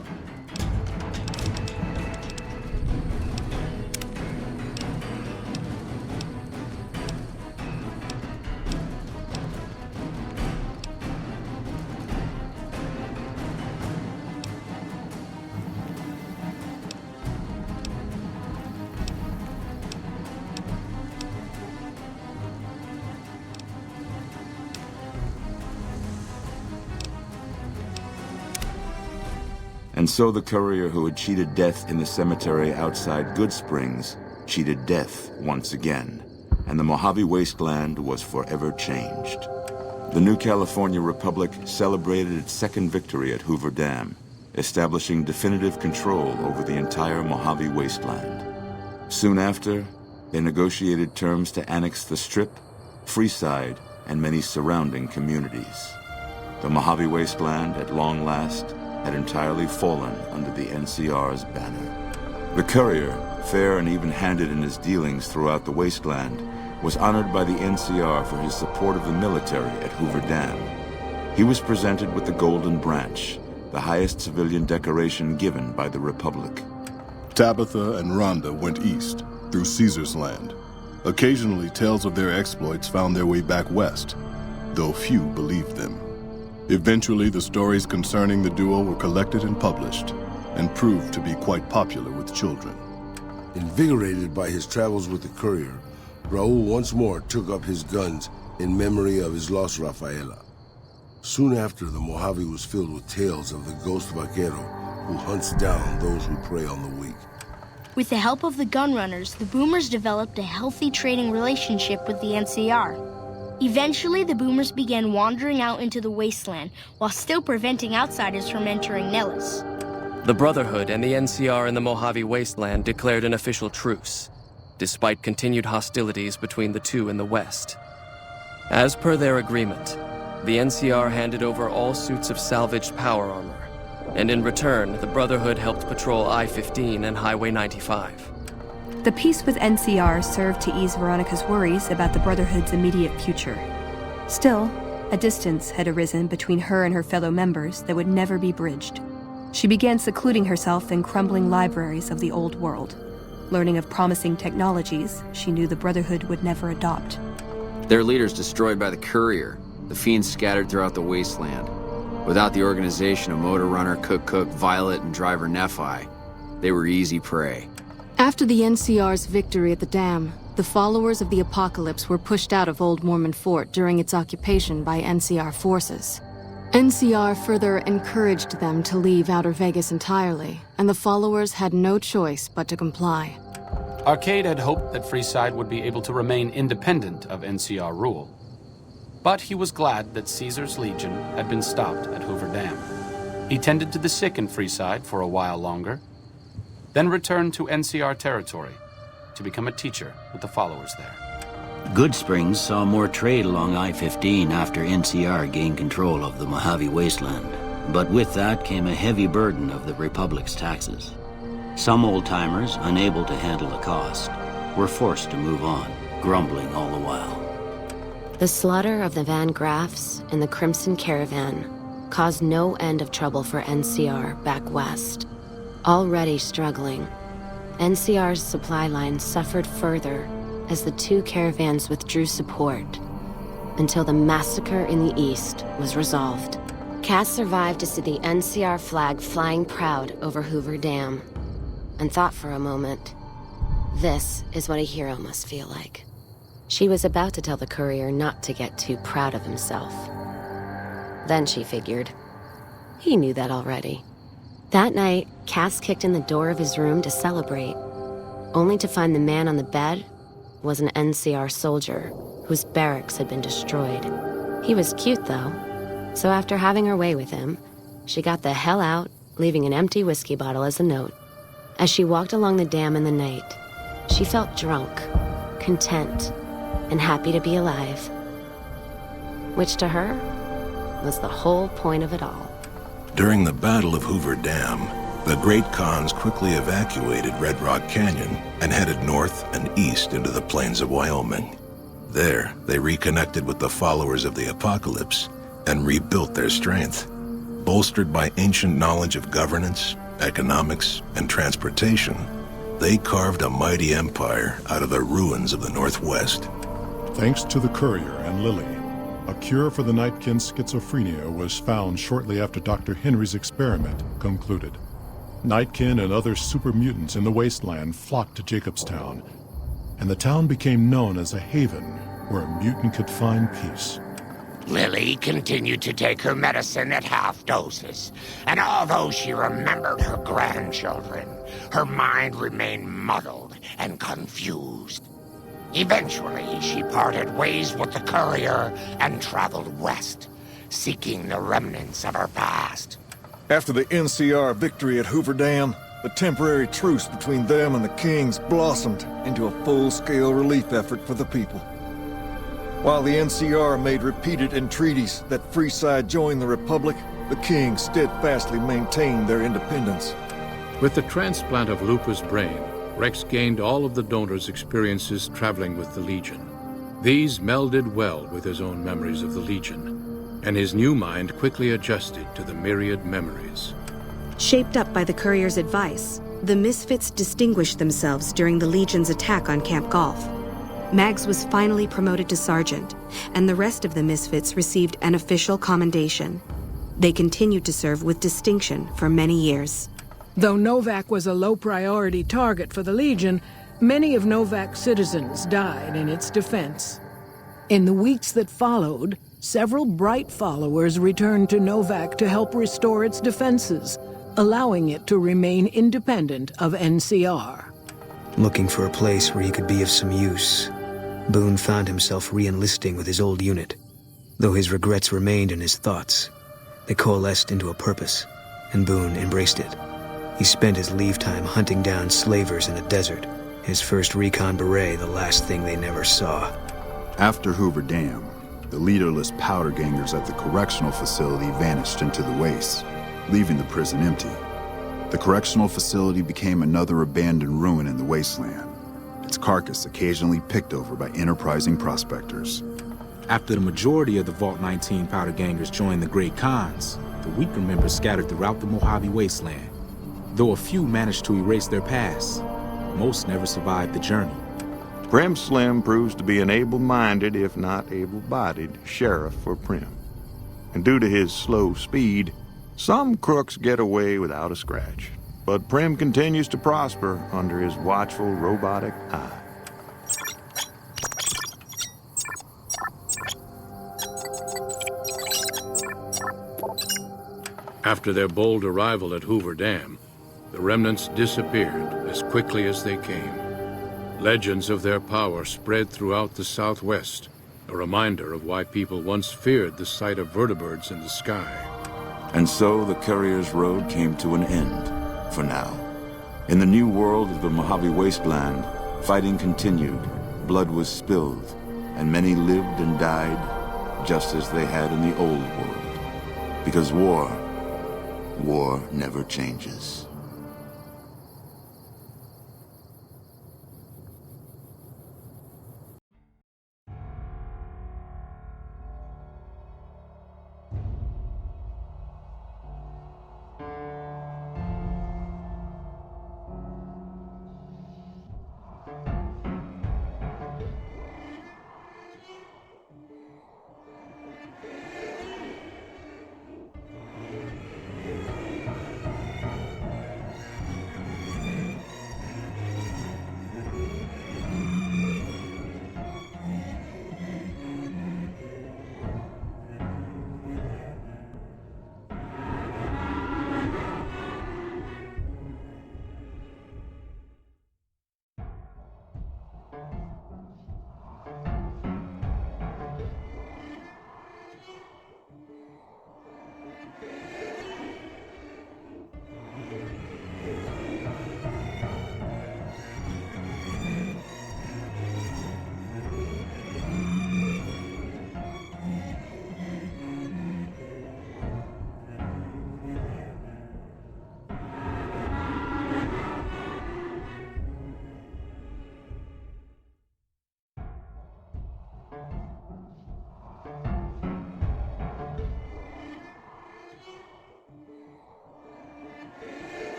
And so the courier who had cheated death in the cemetery outside Goodsprings cheated death once again, and the Mojave Wasteland was forever changed. The new California Republic celebrated its second victory at Hoover Dam, establishing definitive control over the entire Mojave Wasteland. Soon after, they negotiated terms to annex the Strip, Freeside, and many surrounding communities. The Mojave Wasteland, at long last, had entirely fallen under the NCR's banner. The courier, fair and even-handed in his dealings throughout the wasteland, was honored by the NCR for his support of the military at Hoover Dam. He was presented with the Golden Branch, the highest civilian decoration given by the Republic. Tabitha and Rhonda went east, through Caesar's land. Occasionally, tales of their exploits found their way back west, though few believed them. Eventually, the stories concerning the duo were collected and published, and proved to be quite popular with children. Invigorated by his travels with the courier, Raul once more took up his guns in memory of his lost Rafaela. Soon after, the Mojave was filled with tales of the ghost vaquero who hunts down those who prey on the weak. With the help of the gunrunners, the Boomers developed a healthy trading relationship with the NCR. Eventually, the Boomers began wandering out into the wasteland while still preventing outsiders from entering Nellis. The Brotherhood and the NCR in the Mojave Wasteland declared an official truce, despite continued hostilities between the two in the west. As per their agreement, the NCR handed over all suits of salvaged power armor, and in return, the Brotherhood helped patrol I-15 and Highway 95. The peace with NCR served to ease Veronica's worries about the Brotherhood's immediate future. Still, a distance had arisen between her and her fellow members that would never be bridged. She began secluding herself in crumbling libraries of the old world, learning of promising technologies she knew the Brotherhood would never adopt. Their leaders destroyed by the courier, the fiends scattered throughout the wasteland. Without the organization of Motor Runner, Cook, Violet, and Driver Nephi, they were easy prey. After the NCR's victory at the dam, the followers of the Apocalypse were pushed out of Old Mormon Fort during its occupation by NCR forces. NCR further encouraged them to leave Outer Vegas entirely, and the followers had no choice but to comply. Arcade had hoped that Freeside would be able to remain independent of NCR rule. But he was glad that Caesar's Legion had been stopped at Hoover Dam. He tended to the sick in Freeside for a while longer, then returned to NCR territory to become a teacher with the followers there. Goodsprings saw more trade along I-15 after NCR gained control of the Mojave Wasteland. But with that came a heavy burden of the Republic's taxes. Some old-timers, unable to handle the cost, were forced to move on, grumbling all the while. The slaughter of the Van Graffs and the Crimson Caravan caused no end of trouble for NCR back west. Already struggling, NCR's supply line suffered further as the two caravans withdrew support until the massacre in the east was resolved. Cass survived to see the NCR flag flying proud over Hoover Dam and thought for a moment, this is what a hero must feel like. She was about to tell the courier not to get too proud of himself. Then she figured, he knew that already. That night, Cass kicked in the door of his room to celebrate, only to find the man on the bed was an NCR soldier whose barracks had been destroyed. He was cute, though, so after having her way with him, she got the hell out, leaving an empty whiskey bottle as a note. As she walked along the dam in the night, she felt drunk, content, and happy to be alive, which to her was the whole point of it all. During the Battle of Hoover Dam, the Great Khans quickly evacuated Red Rock Canyon and headed north and east into the plains of Wyoming. There, they reconnected with the followers of the Apocalypse and rebuilt their strength. Bolstered by ancient knowledge of governance, economics, and transportation, they carved a mighty empire out of the ruins of the Northwest. Thanks to the courier and Lily, a cure for the Nightkin's schizophrenia was found shortly after Dr. Henry's experiment concluded. Nightkin and other super mutants in the wasteland flocked to Jacobstown, and the town became known as a haven where a mutant could find peace. Lily continued to take her medicine at half doses, and although she remembered her grandchildren, her mind remained muddled and confused. Eventually, she parted ways with the courier and traveled west, seeking the remnants of her past. After the NCR victory at Hoover Dam, the temporary truce between them and the Kings blossomed into a full-scale relief effort for the people. While the NCR made repeated entreaties that Freeside join the Republic, the Kings steadfastly maintained their independence. With the transplant of Lupa's brain, Rex gained all of the donor's experiences traveling with the Legion. These melded well with his own memories of the Legion, and his new mind quickly adjusted to the myriad memories. Shaped up by the courier's advice, the Misfits distinguished themselves during the Legion's attack on Camp Golf. Mags was finally promoted to sergeant, and the rest of the Misfits received an official commendation. They continued to serve with distinction for many years. Though Novak was a low-priority target for the Legion, many of Novak's citizens died in its defense. In the weeks that followed, several bright followers returned to Novak to help restore its defenses, allowing it to remain independent of NCR. Looking for a place where he could be of some use, Boone found himself re-enlisting with his old unit. Though his regrets remained in his thoughts, they coalesced into a purpose, and Boone embraced it. He spent his leave time hunting down slavers in the desert, his first recon beret the last thing they never saw. After Hoover Dam, the leaderless powder gangers at the correctional facility vanished into the wastes, leaving the prison empty. The correctional facility became another abandoned ruin in the wasteland, its carcass occasionally picked over by enterprising prospectors. After the majority of the Vault 19 powder gangers joined the Great Khans, the weaker members scattered throughout the Mojave wasteland. Though a few managed to erase their past, most never survived the journey. Prim Slim proves to be an able-minded, if not able-bodied, sheriff for Prim. And due to his slow speed, some crooks get away without a scratch. But Prim continues to prosper under his watchful, robotic eye. After their bold arrival at Hoover Dam, the remnants disappeared as quickly as they came. Legends of their power spread throughout the Southwest, a reminder of why people once feared the sight of vertibirds in the sky. And so the Courier's Road came to an end, for now. In the new world of the Mojave Wasteland, fighting continued, blood was spilled, and many lived and died just as they had in the old world. Because war never changes.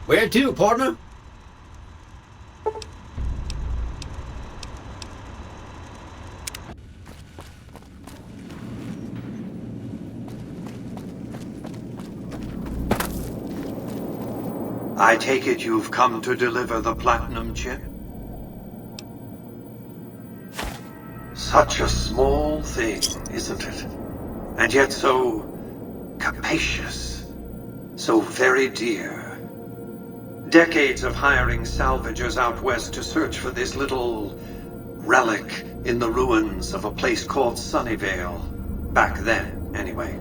Where to, partner? I take it you've come to deliver the platinum chip? Such a small thing, isn't it? And yet so capacious, so very dear. Decades of hiring salvagers out west to search for this little relic in the ruins of a place called Sunnyvale. Back then, anyway.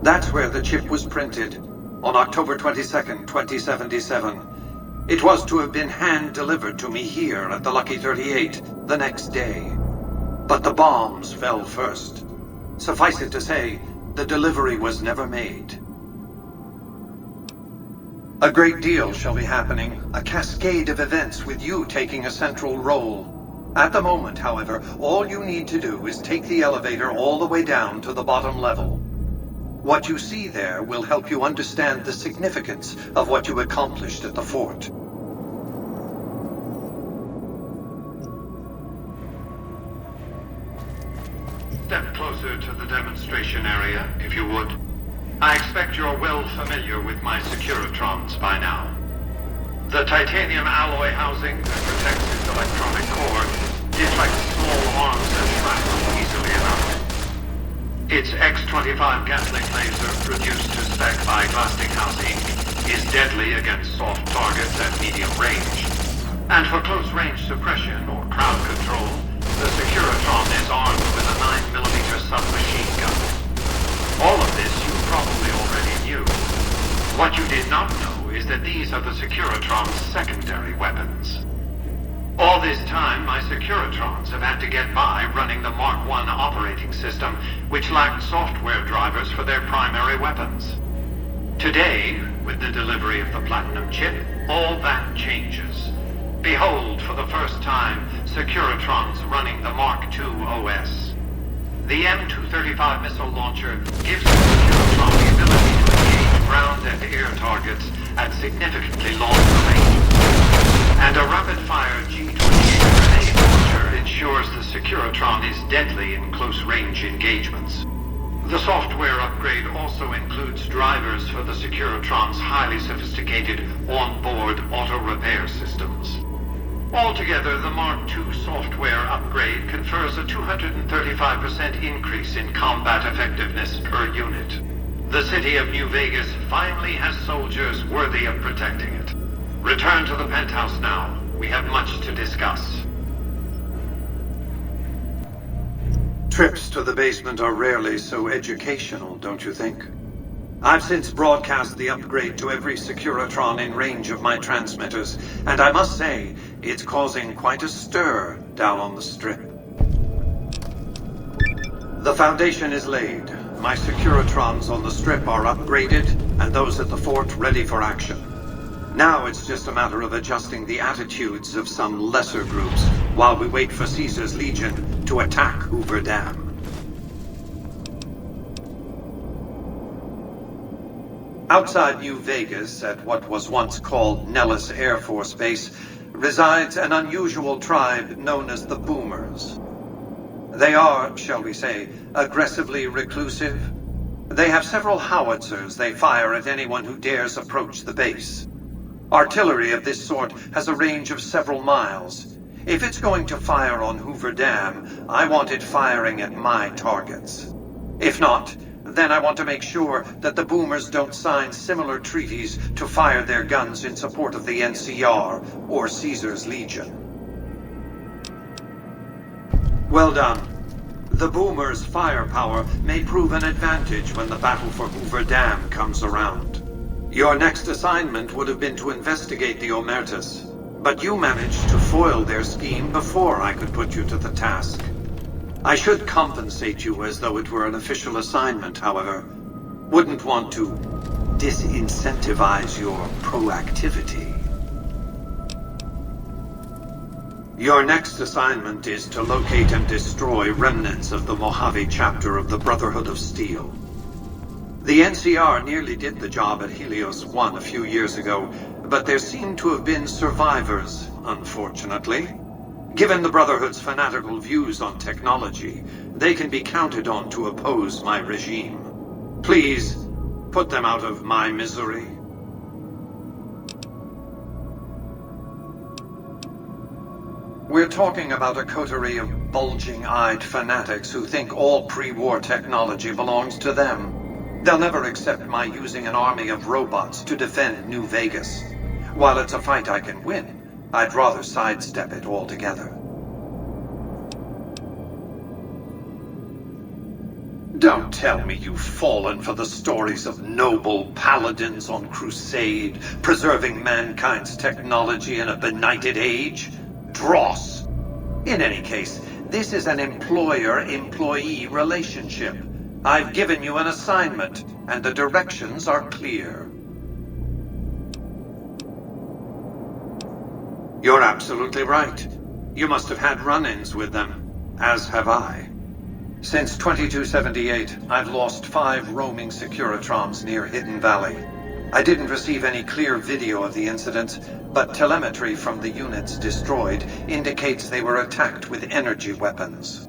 That's where the chip was printed, on October 22nd, 2077. It was to have been hand-delivered to me here at the Lucky 38 the next day. But the bombs fell first. Suffice it to say, the delivery was never made. A great deal shall be happening, a cascade of events with you taking a central role. At the moment, however, all you need to do is take the elevator all the way down to the bottom level. What you see there will help you understand the significance of what you accomplished at the fort. Step closer to the demonstration area, if you would. I expect you're well familiar with my Securitrons by now. The titanium alloy housing that protects its electronic core deflects small arms and shrapnel easily enough. Its X-25 Gatling laser, produced to spec by Plastic House Inc., is deadly against soft targets at medium range. And for close-range suppression or crowd control, the Securitron is armed with a 9mm submachine gun. All of this you probably already knew. What you did not know is that these are the Securitron's secondary weapons. All this time, my Securitrons have had to get by running the Mark I operating system, which lacked software drivers for their primary weapons. Today, with the delivery of the Platinum chip, all that changes. Behold, for the first time, Securitrons running the Mark II OS. The M235 missile launcher gives the Securitron the ability to engage ground and air targets at significantly longer ranges. And a rapid-fire G-28 grenade launcher ensures the Securitron is deadly in close-range engagements. The software upgrade also includes drivers for the Securitron's highly sophisticated on-board auto-repair systems. Altogether, the Mark II software upgrade confers a 235% increase in combat effectiveness per unit. The city of New Vegas finally has soldiers worthy of protecting it. Return to the penthouse now. We have much to discuss. Trips to the basement are rarely so educational, don't you think? I've since broadcast the upgrade to every Securitron in range of my transmitters, and I must say, it's causing quite a stir down on the Strip. The foundation is laid. My Securitrons on the Strip are upgraded, and those at the fort ready for action. Now it's just a matter of adjusting the attitudes of some lesser groups while we wait for Caesar's Legion to attack Hoover Dam. Outside New Vegas, at what was once called Nellis Air Force Base, resides an unusual tribe known as the Boomers. They are, shall we say, aggressively reclusive. They have several howitzers they fire at anyone who dares approach the base. Artillery of this sort has a range of several miles. If it's going to fire on Hoover Dam, I want it firing at my targets. If not, then I want to make sure that the Boomers don't sign similar treaties to fire their guns in support of the NCR or Caesar's Legion. Well done. The Boomers' firepower may prove an advantage when the battle for Hoover Dam comes around. Your next assignment would have been to investigate the Omertas, but you managed to foil their scheme before I could put you to the task. I should compensate you as though it were an official assignment, however. Wouldn't want to disincentivize your proactivity. Your next assignment is to locate and destroy remnants of the Mojave chapter of the Brotherhood of Steel. The NCR nearly did the job at Helios 1 a few years ago, but there seem to have been survivors, unfortunately. Given the Brotherhood's fanatical views on technology, they can be counted on to oppose my regime. Please, put them out of my misery. We're talking about a coterie of bulging-eyed fanatics who think all pre-war technology belongs to them. They'll never accept my using an army of robots to defend New Vegas. While it's a fight I can win, I'd rather sidestep it altogether. Don't tell me you've fallen for the stories of noble paladins on crusade, preserving mankind's technology in a benighted age. Dross. In any case, this is an employer-employee relationship. I've given you an assignment, and the directions are clear. You're absolutely right. You must have had run-ins with them, as have I. Since 2278, I've lost 5 roaming Securitrons near Hidden Valley. I didn't receive any clear video of the incident, but telemetry from the units destroyed indicates they were attacked with energy weapons.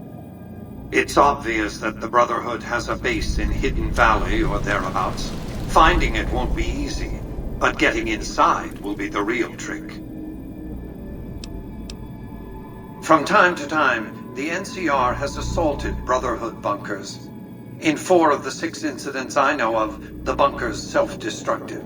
It's obvious that the Brotherhood has a base in Hidden Valley or thereabouts. Finding it won't be easy, but getting inside will be the real trick. From time to time, the NCR has assaulted Brotherhood bunkers. In 4 of the 6 incidents I know of, the bunkers self-destructed.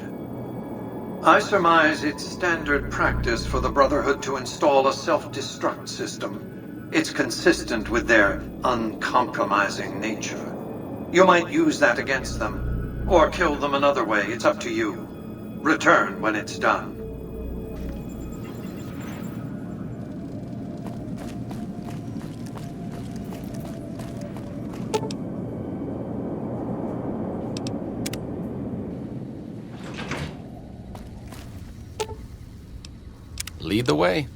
I surmise it's standard practice for the Brotherhood to install a self-destruct system. It's consistent with their uncompromising nature. You might use that against them, or kill them another way, it's up to you. Return when it's done. Lead the way.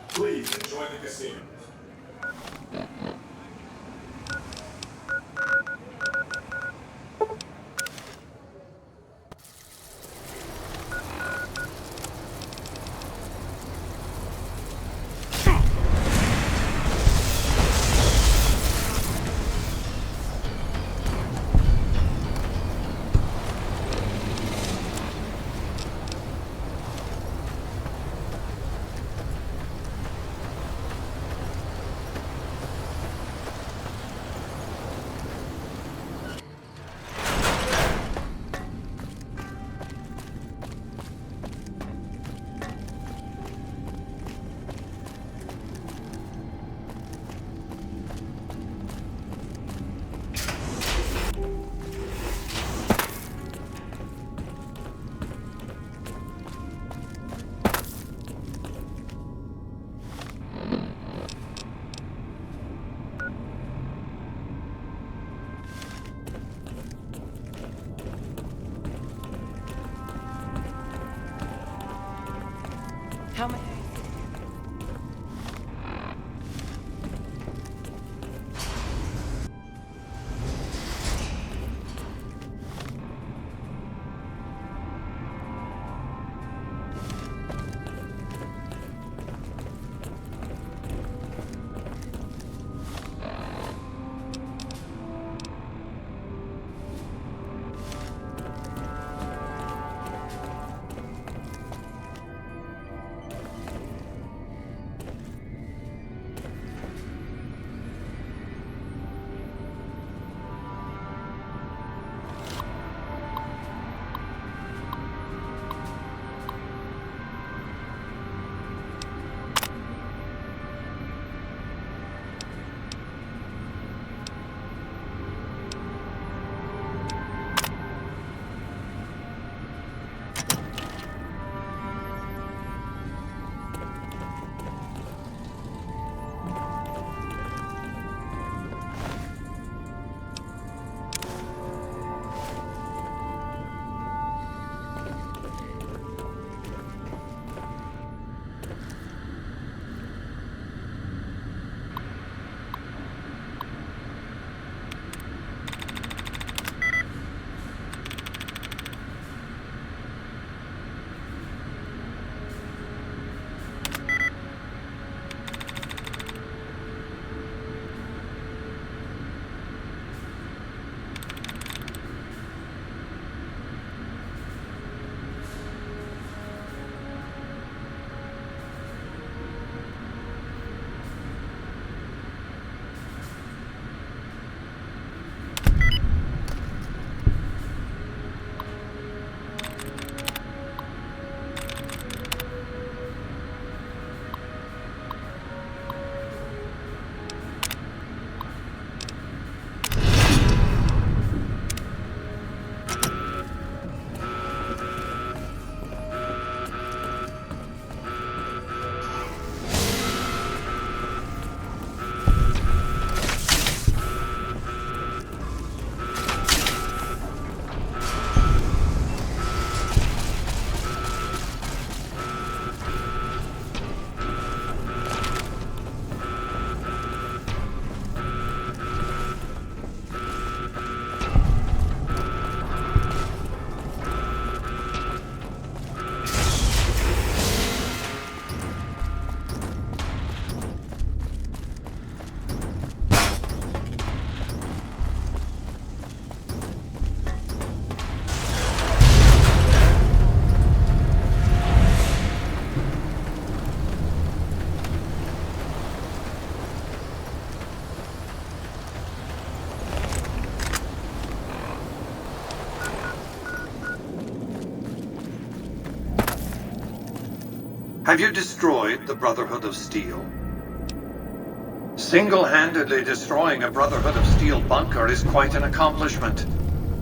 Please enjoy the casino. How many? Have you destroyed the Brotherhood of Steel? Single-handedly destroying a Brotherhood of Steel bunker is quite an accomplishment.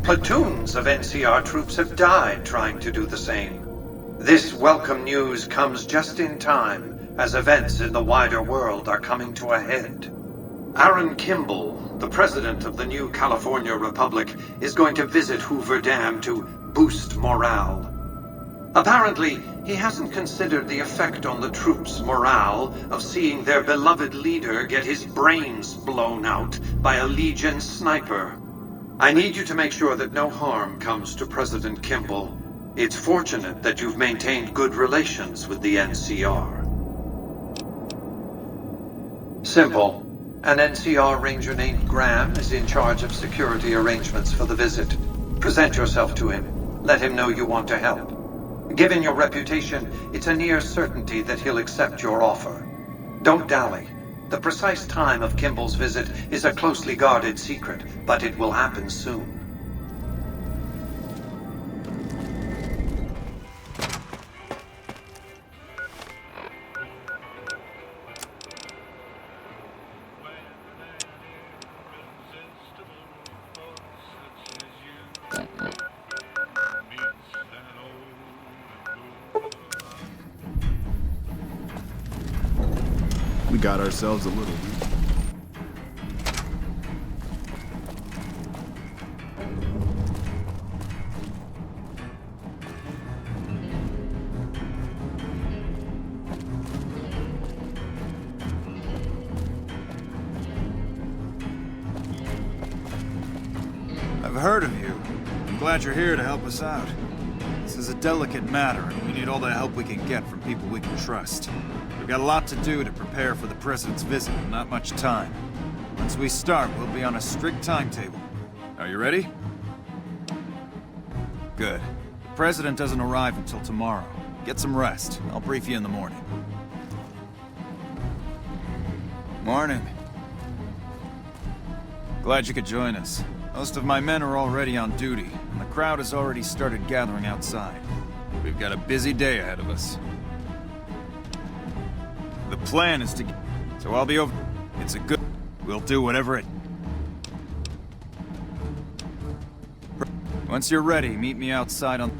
Platoons of NCR troops have died trying to do the same. This welcome news comes just in time, as events in the wider world are coming to a head. Aaron Kimball, the president of the new California Republic, is going to visit Hoover Dam to boost morale. Apparently, he hasn't considered the effect on the troops' morale of seeing their beloved leader get his brains blown out by a Legion sniper. I need you to make sure that no harm comes to President Kimball. It's fortunate that you've maintained good relations with the NCR. Simple. An NCR ranger named Graham is in charge of security arrangements for the visit. Present yourself to him. Let him know you want to help. Given your reputation, it's a near certainty that he'll accept your offer. Don't dally. The precise time of Kimball's visit is a closely guarded secret, but it will happen soon. We got ourselves a little... I've heard of you. I'm glad you're here to help us out. This is a delicate matter, and we need all the help we can get from people we can trust. We've got a lot to do to prepare for the President's visit, and not much time. Once we start, we'll be on a strict timetable. Are you ready? Good. The President doesn't arrive until tomorrow. Get some rest. I'll brief you in the morning. Morning. Glad you could join us. Most of my men are already on duty, and the crowd has already started gathering outside. We've got a busy day ahead of us. The plan is to get... So I'll be over... It's a good... We'll do whatever it... Once you're ready, meet me outside on...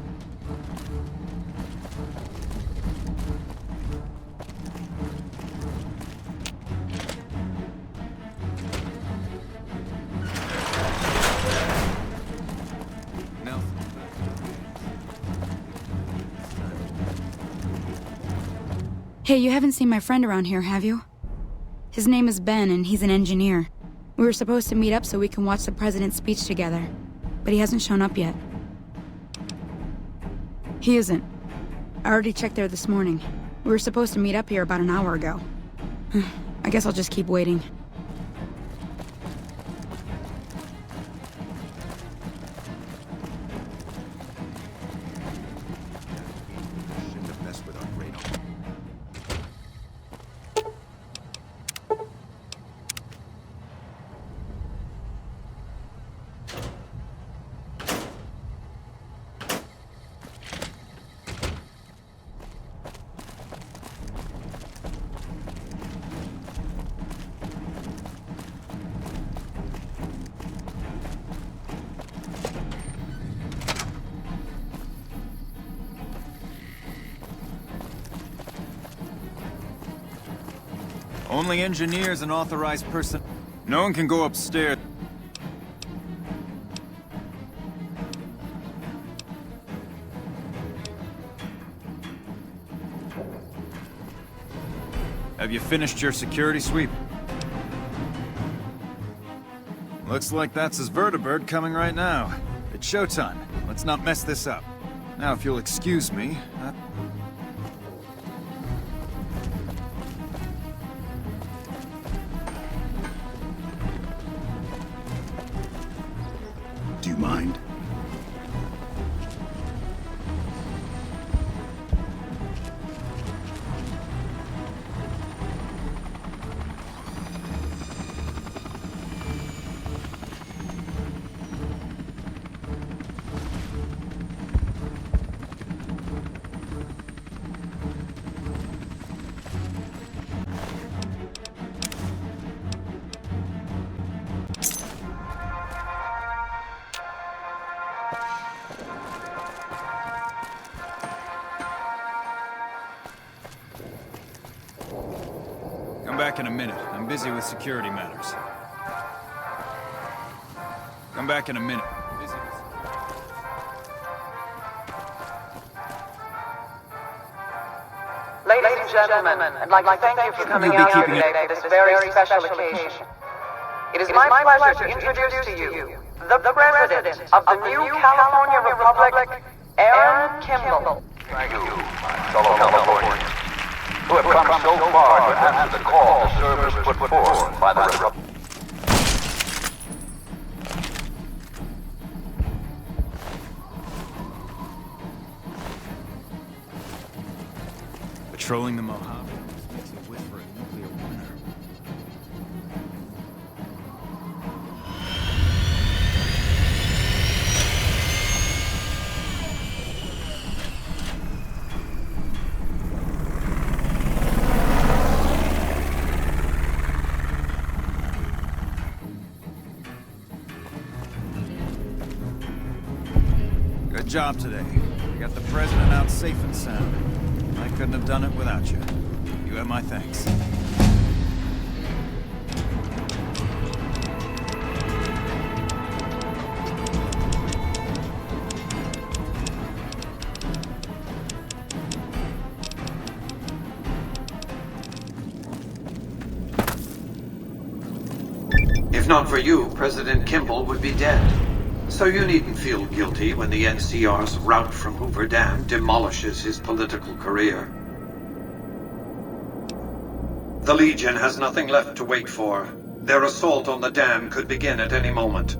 Hey, you haven't seen my friend around here, have you? His name is Ben, and he's an engineer. We were supposed to meet up so we can watch the president's speech together, but he hasn't shown up yet. He isn't. I already checked there this morning. We were supposed to meet up here about an hour ago. I guess I'll just keep waiting. Only engineers and authorized person... No one can go upstairs. Have you finished your security sweep? Looks like that's his vertibird coming right now. It's showtime. Let's not mess this up. Now, if you'll excuse me... Do you mind? back in a minute. I'm busy with security matters. Come back in a minute. Ladies and gentlemen, I'd like to thank you for coming out here today for this very special occasion. It is my pleasure to introduce to you the President of the new California Republic, Aaron Kimball. Thank you, my fellow Californians, who have come so far to answer the call to service put forth by the Republic. Patrolling the Mojave makes a wish for a nuclear winter. Good job today. We got the president out safe and sound. I couldn't have done it without you. You have my thanks. If not for you, President Kimball would be dead. So you needn't feel guilty when the NCR's rout from Hoover Dam demolishes his political career. The Legion has nothing left to wait for. Their assault on the dam could begin at any moment.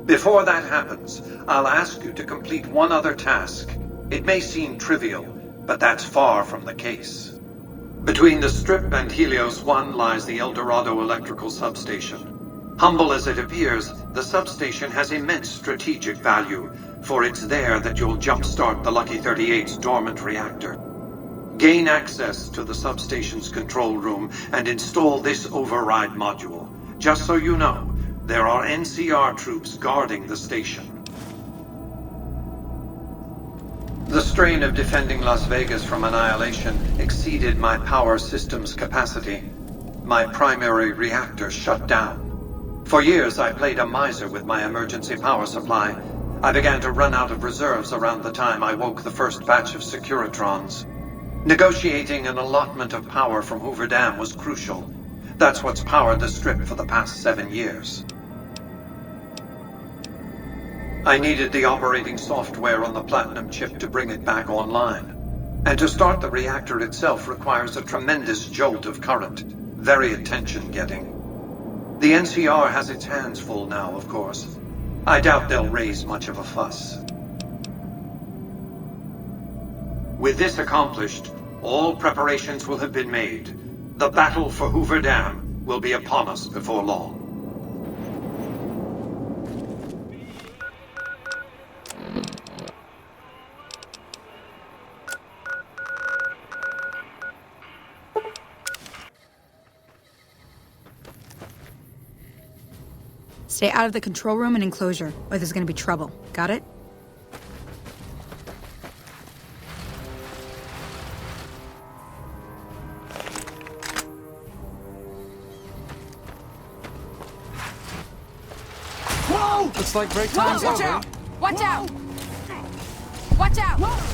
Before that happens, I'll ask you to complete one other task. It may seem trivial, but that's far from the case. Between the Strip and Helios 1 lies the El Dorado electrical substation. Humble as it appears, the substation has immense strategic value, for it's there that you'll jumpstart the Lucky 38's dormant reactor. Gain access to the substation's control room and install this override module. Just so you know, there are NCR troops guarding the station. The strain of defending Las Vegas from annihilation exceeded my power system's capacity. My primary reactor shut down. For years, I played a miser with my emergency power supply. I began to run out of reserves around the time I woke the first batch of Securitrons. Negotiating an allotment of power from Hoover Dam was crucial. That's what's powered the Strip for the past 7 years. I needed the operating software on the Platinum chip to bring it back online. And to start the reactor itself requires a tremendous jolt of current. Very attention-getting. The NCR has its hands full now, of course. I doubt they'll raise much of a fuss. With this accomplished, all preparations will have been made. The battle for Hoover Dam will be upon us before long. Stay out of the control room and enclosure, or there's gonna be trouble. Got it? Whoa! Looks like break time's over. Watch out! Watch out! Watch out! Whoa!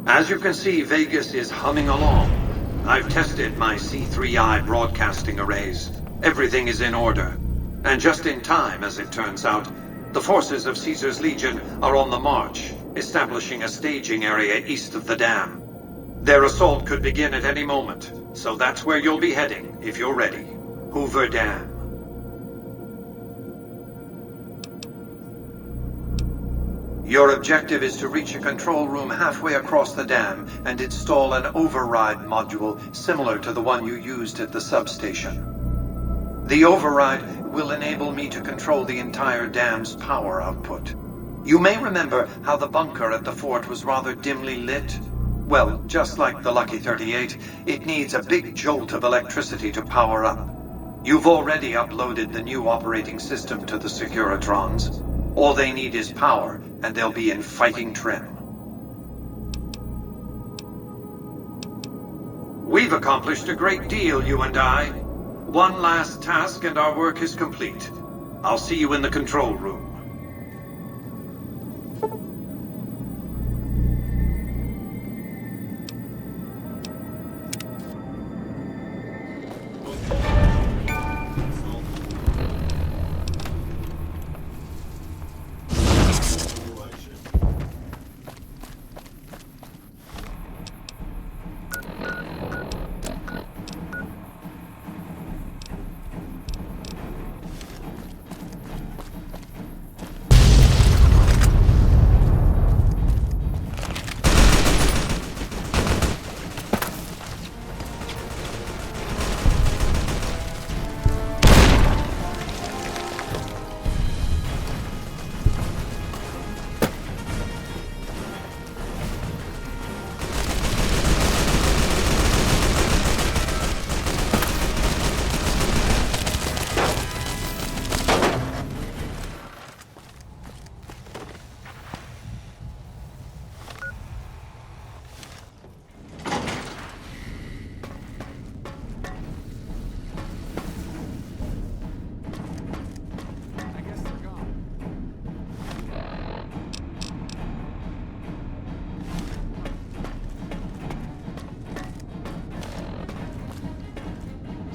As you can see, Vegas is humming along. I've tested my C3I broadcasting arrays. Everything is in order. And just in time, as it turns out, the forces of Caesar's Legion are on the march, establishing a staging area east of the dam. Their assault could begin at any moment, so that's where you'll be heading, if you're ready. Hoover Dam. Your objective is to reach a control room halfway across the dam and install an override module similar to the one you used at the substation. The override will enable me to control the entire dam's power output. You may remember how the bunker at the fort was rather dimly lit. Well, just like the Lucky 38, it needs a big jolt of electricity to power up. You've already uploaded the new operating system to the Securitrons. All they need is power, and they'll be in fighting trim. We've accomplished a great deal, you and I. One last task and our work is complete. I'll see you in the control room.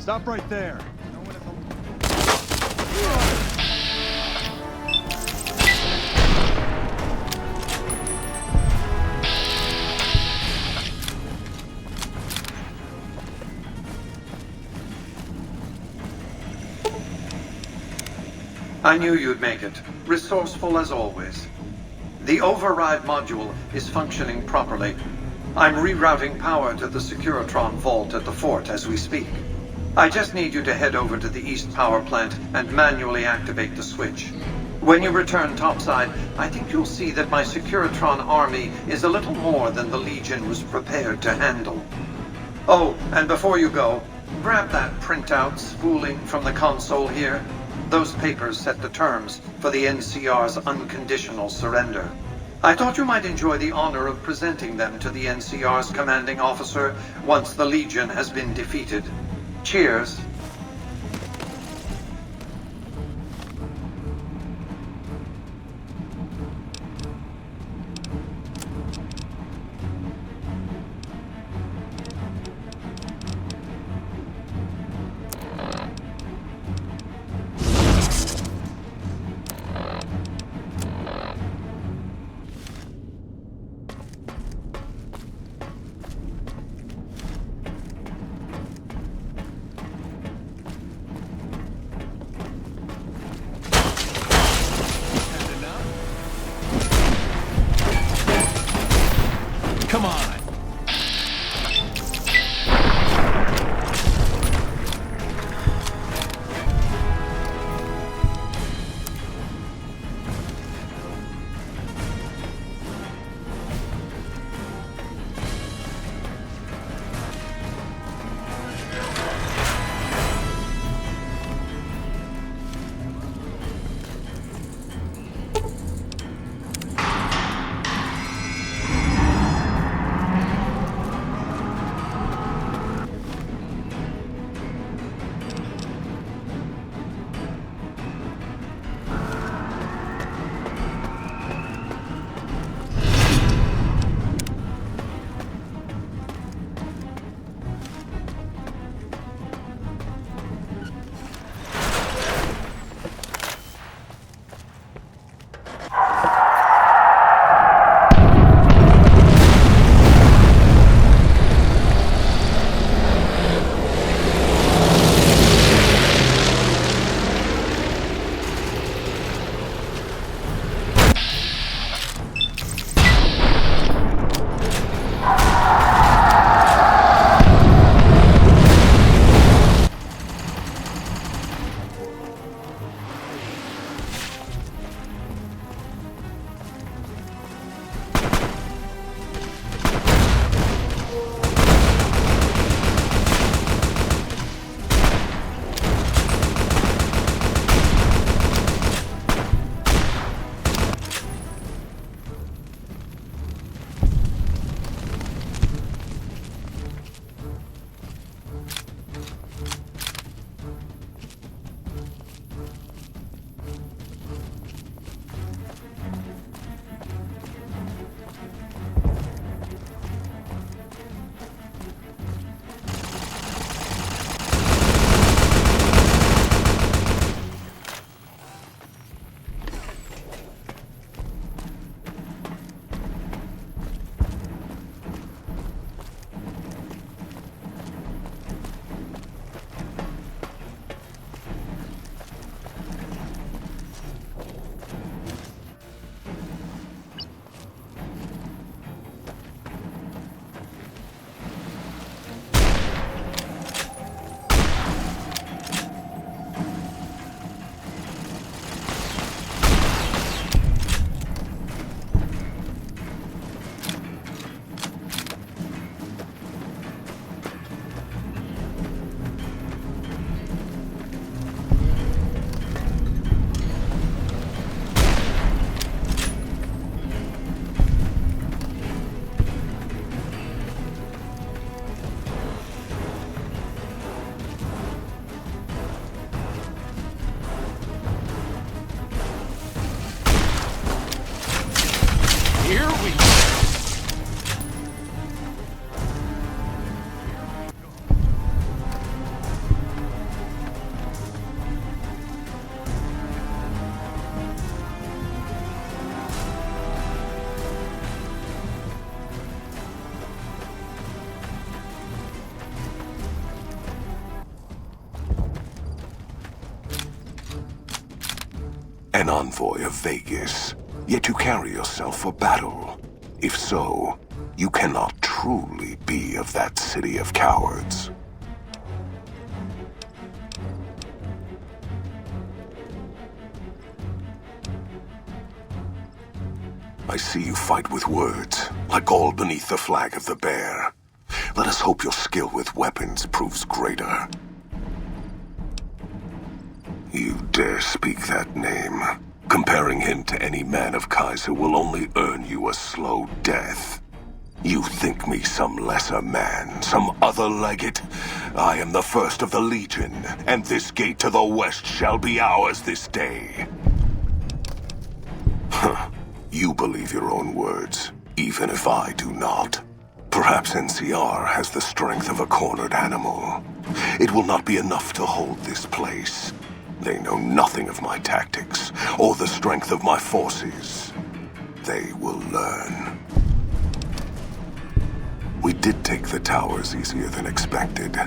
Stop right there. I knew you'd make it. Resourceful as always. The override module is functioning properly. I'm rerouting power to the Securitron vault at the fort as we speak. I just need you to head over to the east power plant and manually activate the switch. When you return topside, I think you'll see that my Securitron army is a little more than the Legion was prepared to handle. Oh, and before you go, grab that printout spooling from the console here. Those papers set the terms for the NCR's unconditional surrender. I thought you might enjoy the honor of presenting them to the NCR's commanding officer once the Legion has been defeated. Cheers. an envoy of Vegas, yet you carry yourself for battle. If so, you cannot truly be of that city of cowards. I see you fight with words, like all beneath the flag of the bear. Let us hope your skill with weapons proves greater. You dare speak that name. Comparing him to any man of Kaiser will only earn you a slow death. You think me some lesser man, some other legate? I am the first of the Legion, and this gate to the west shall be ours this day. Huh. You believe your own words, even if I do not. Perhaps NCR has the strength of a cornered animal. It will not be enough to hold this place. They know nothing of my tactics, or the strength of my forces. They will learn. We did take the towers easier than expected.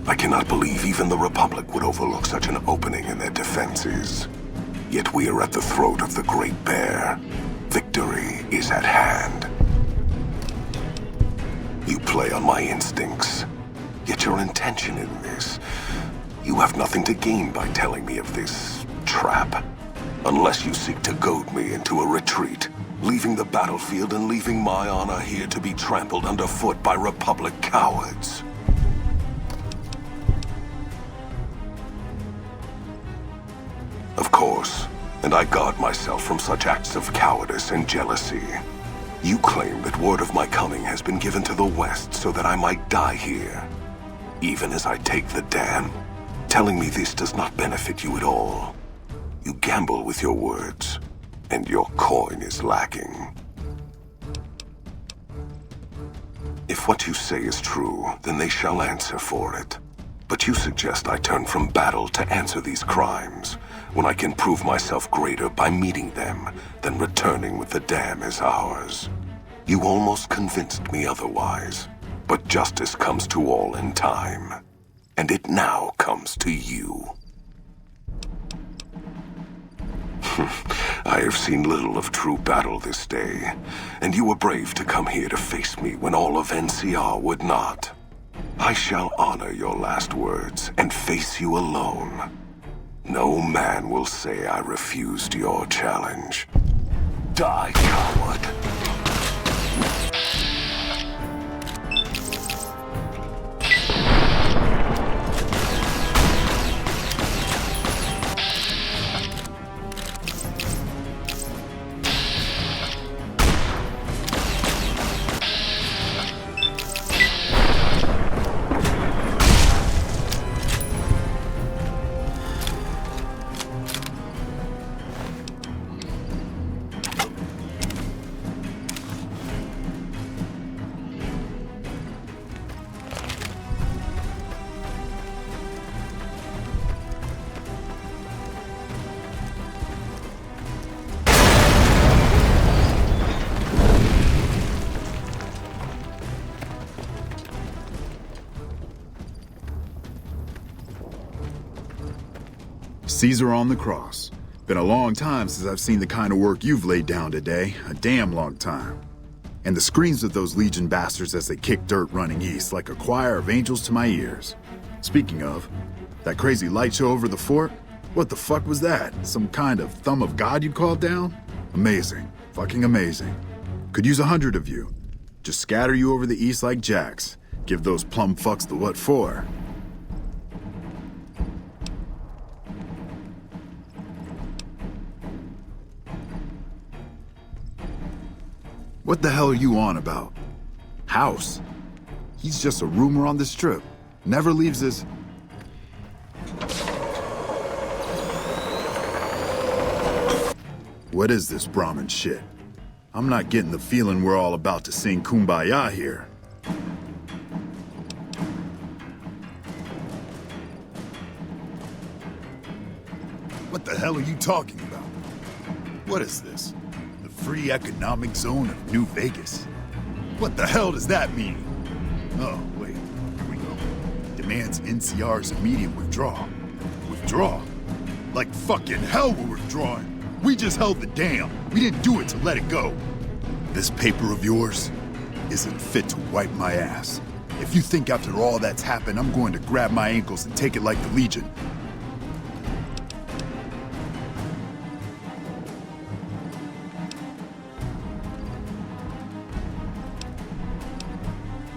I cannot believe even the Republic would overlook such an opening in their defenses. Yet we are at the throat of the Great Bear. Victory is at hand. You play on my instincts, yet your intention in this... You have nothing to gain by telling me of this trap, unless you seek to goad me into a retreat, leaving the battlefield and leaving my honor here to be trampled underfoot by Republic cowards. Of course, and I guard myself from such acts of cowardice and jealousy. You claim that word of my coming has been given to the West so that I might die here, even as I take the dam. Telling me this does not benefit you at all. You gamble with your words, and your coin is lacking. If what you say is true, then they shall answer for it. But you suggest I turn from battle to answer these crimes, when I can prove myself greater by meeting them than returning with the dam as ours. You almost convinced me otherwise, but justice comes to all in time. And it now comes to you. I have seen little of true battle this day, and you were brave to come here to face me when all of NCR would not. I shall honor your last words and face you alone. No man will say I refused your challenge. Die, coward. Caesar on the cross. Been a long time since I've seen the kind of work you've laid down today. A damn long time. And the screams of those Legion bastards as they kick dirt running east like a choir of angels to my ears. Speaking of, that crazy light show over the fort? What the fuck was that? Some kind of thumb of God you'd call down? Amazing. Fucking amazing. Could use 100 of you. Just scatter you over the east like jacks. Give those plum fucks the what for. What the hell are you on about? House? He's just a rumor on the strip. Never leaves his... What is this Brahmin shit? I'm not getting the feeling we're all about to sing Kumbaya here. What the hell are you talking about? What is this? Free economic zone of New Vegas. What the hell does that mean? Oh, wait, here we go. Demands NCR's immediate withdrawal. Withdraw? Like fucking hell we're withdrawing. We just held the dam. We didn't do it to let it go. This paper of yours isn't fit to wipe my ass. If you think after all that's happened, I'm going to grab my ankles and take it like the Legion.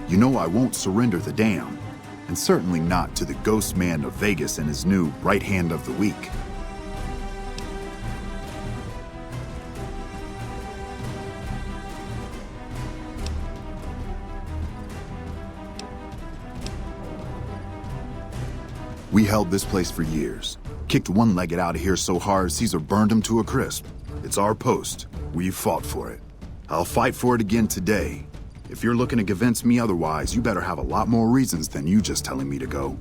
You know I won't surrender the dam, and certainly not to the ghost man of Vegas and his new right hand of the week. We held this place for years. Kicked one-legged out of here so hard Caesar burned him to a crisp. It's our post. We fought for it. I'll fight for it again today. If you're looking to convince me otherwise, you better have a lot more reasons than you just telling me to go.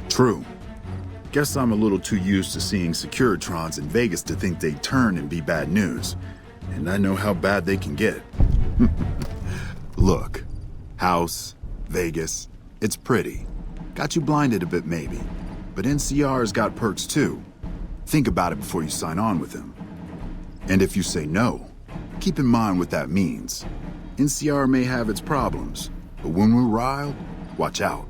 True. Guess I'm a little too used to seeing Securitrons in Vegas to think they'd turn and be bad news. And I know how bad they can get. Look, house, Vegas, it's pretty. Got you blinded a bit maybe. But NCR's got perks too. Think about it before you sign on with him. And if you say no, keep in mind what that means. NCR may have its problems, but when we're riled, watch out.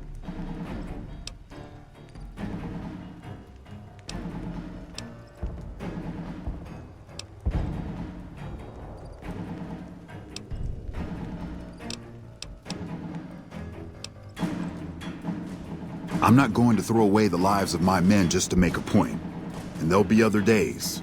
I'm not going to throw away the lives of my men just to make a point. And there'll be other days.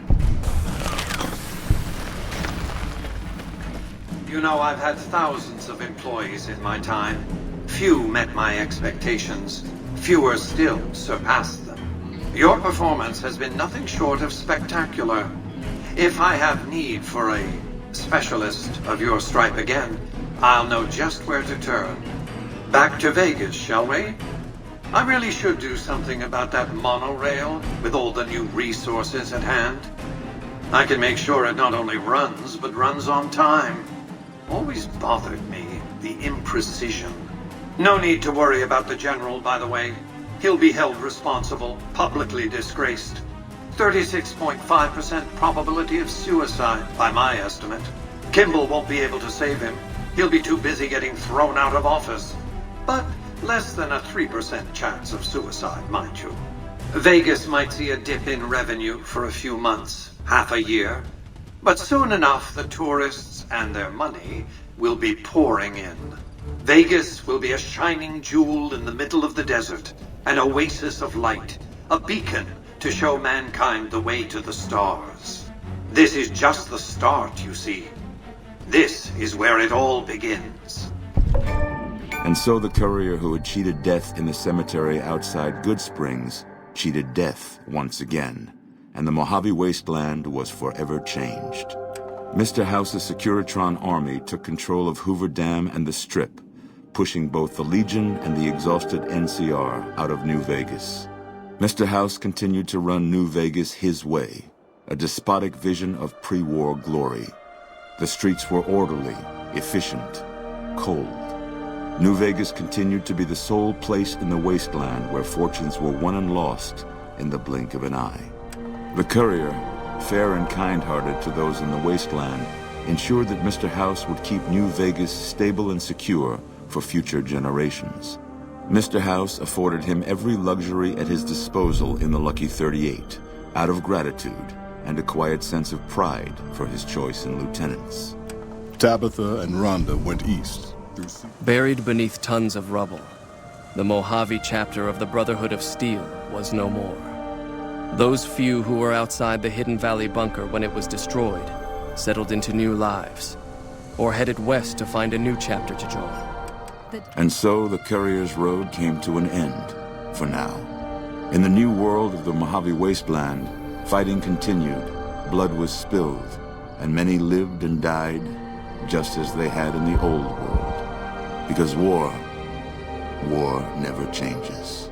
You know, I've had thousands of employees in my time. Few met my expectations. Fewer still surpassed them. Your performance has been nothing short of spectacular. If I have need for a specialist of your stripe again, I'll know just where to turn. Back to Vegas, shall we? I really should do something about that monorail with all the new resources at hand. I can make sure it not only runs, but runs on time. Always bothered me, the imprecision. No need to worry about the General, by the way. He'll be held responsible, publicly disgraced. 36.5% probability of suicide, by my estimate. Kimball won't be able to save him. He'll be too busy getting thrown out of office. But less than a 3% chance of suicide, mind you. Vegas might see a dip in revenue for a few months, half a year. But soon enough, the tourists and their money will be pouring in. Vegas will be a shining jewel in the middle of the desert, an oasis of light, a beacon to show mankind the way to the stars. This is just the start, you see. This is where it all begins. And so the courier who had cheated death in the cemetery outside Good Springs cheated death once again, and the Mojave Wasteland was forever changed. Mr. House's Securitron army took control of Hoover Dam and the Strip, pushing both the Legion and the exhausted NCR out of New Vegas. Mr. House continued to run New Vegas his way, a despotic vision of pre-war glory. The streets were orderly, efficient, cold. New Vegas continued to be the sole place in the wasteland where fortunes were won and lost in the blink of an eye. The courier, fair and kind-hearted to those in the wasteland, ensured that Mr. House would keep New Vegas stable and secure for future generations. Mr. House afforded him every luxury at his disposal in the Lucky 38, out of gratitude and a quiet sense of pride for his choice in lieutenants. Tabitha and Rhonda went east. Buried beneath tons of rubble, the Mojave chapter of the Brotherhood of Steel was no more. Those few who were outside the Hidden Valley bunker when it was destroyed settled into new lives, or headed west to find a new chapter to join. And so the courier's road came to an end, for now. In the new world of the Mojave Wasteland, fighting continued, blood was spilled, and many lived and died just as they had in the old world. Because war never changes.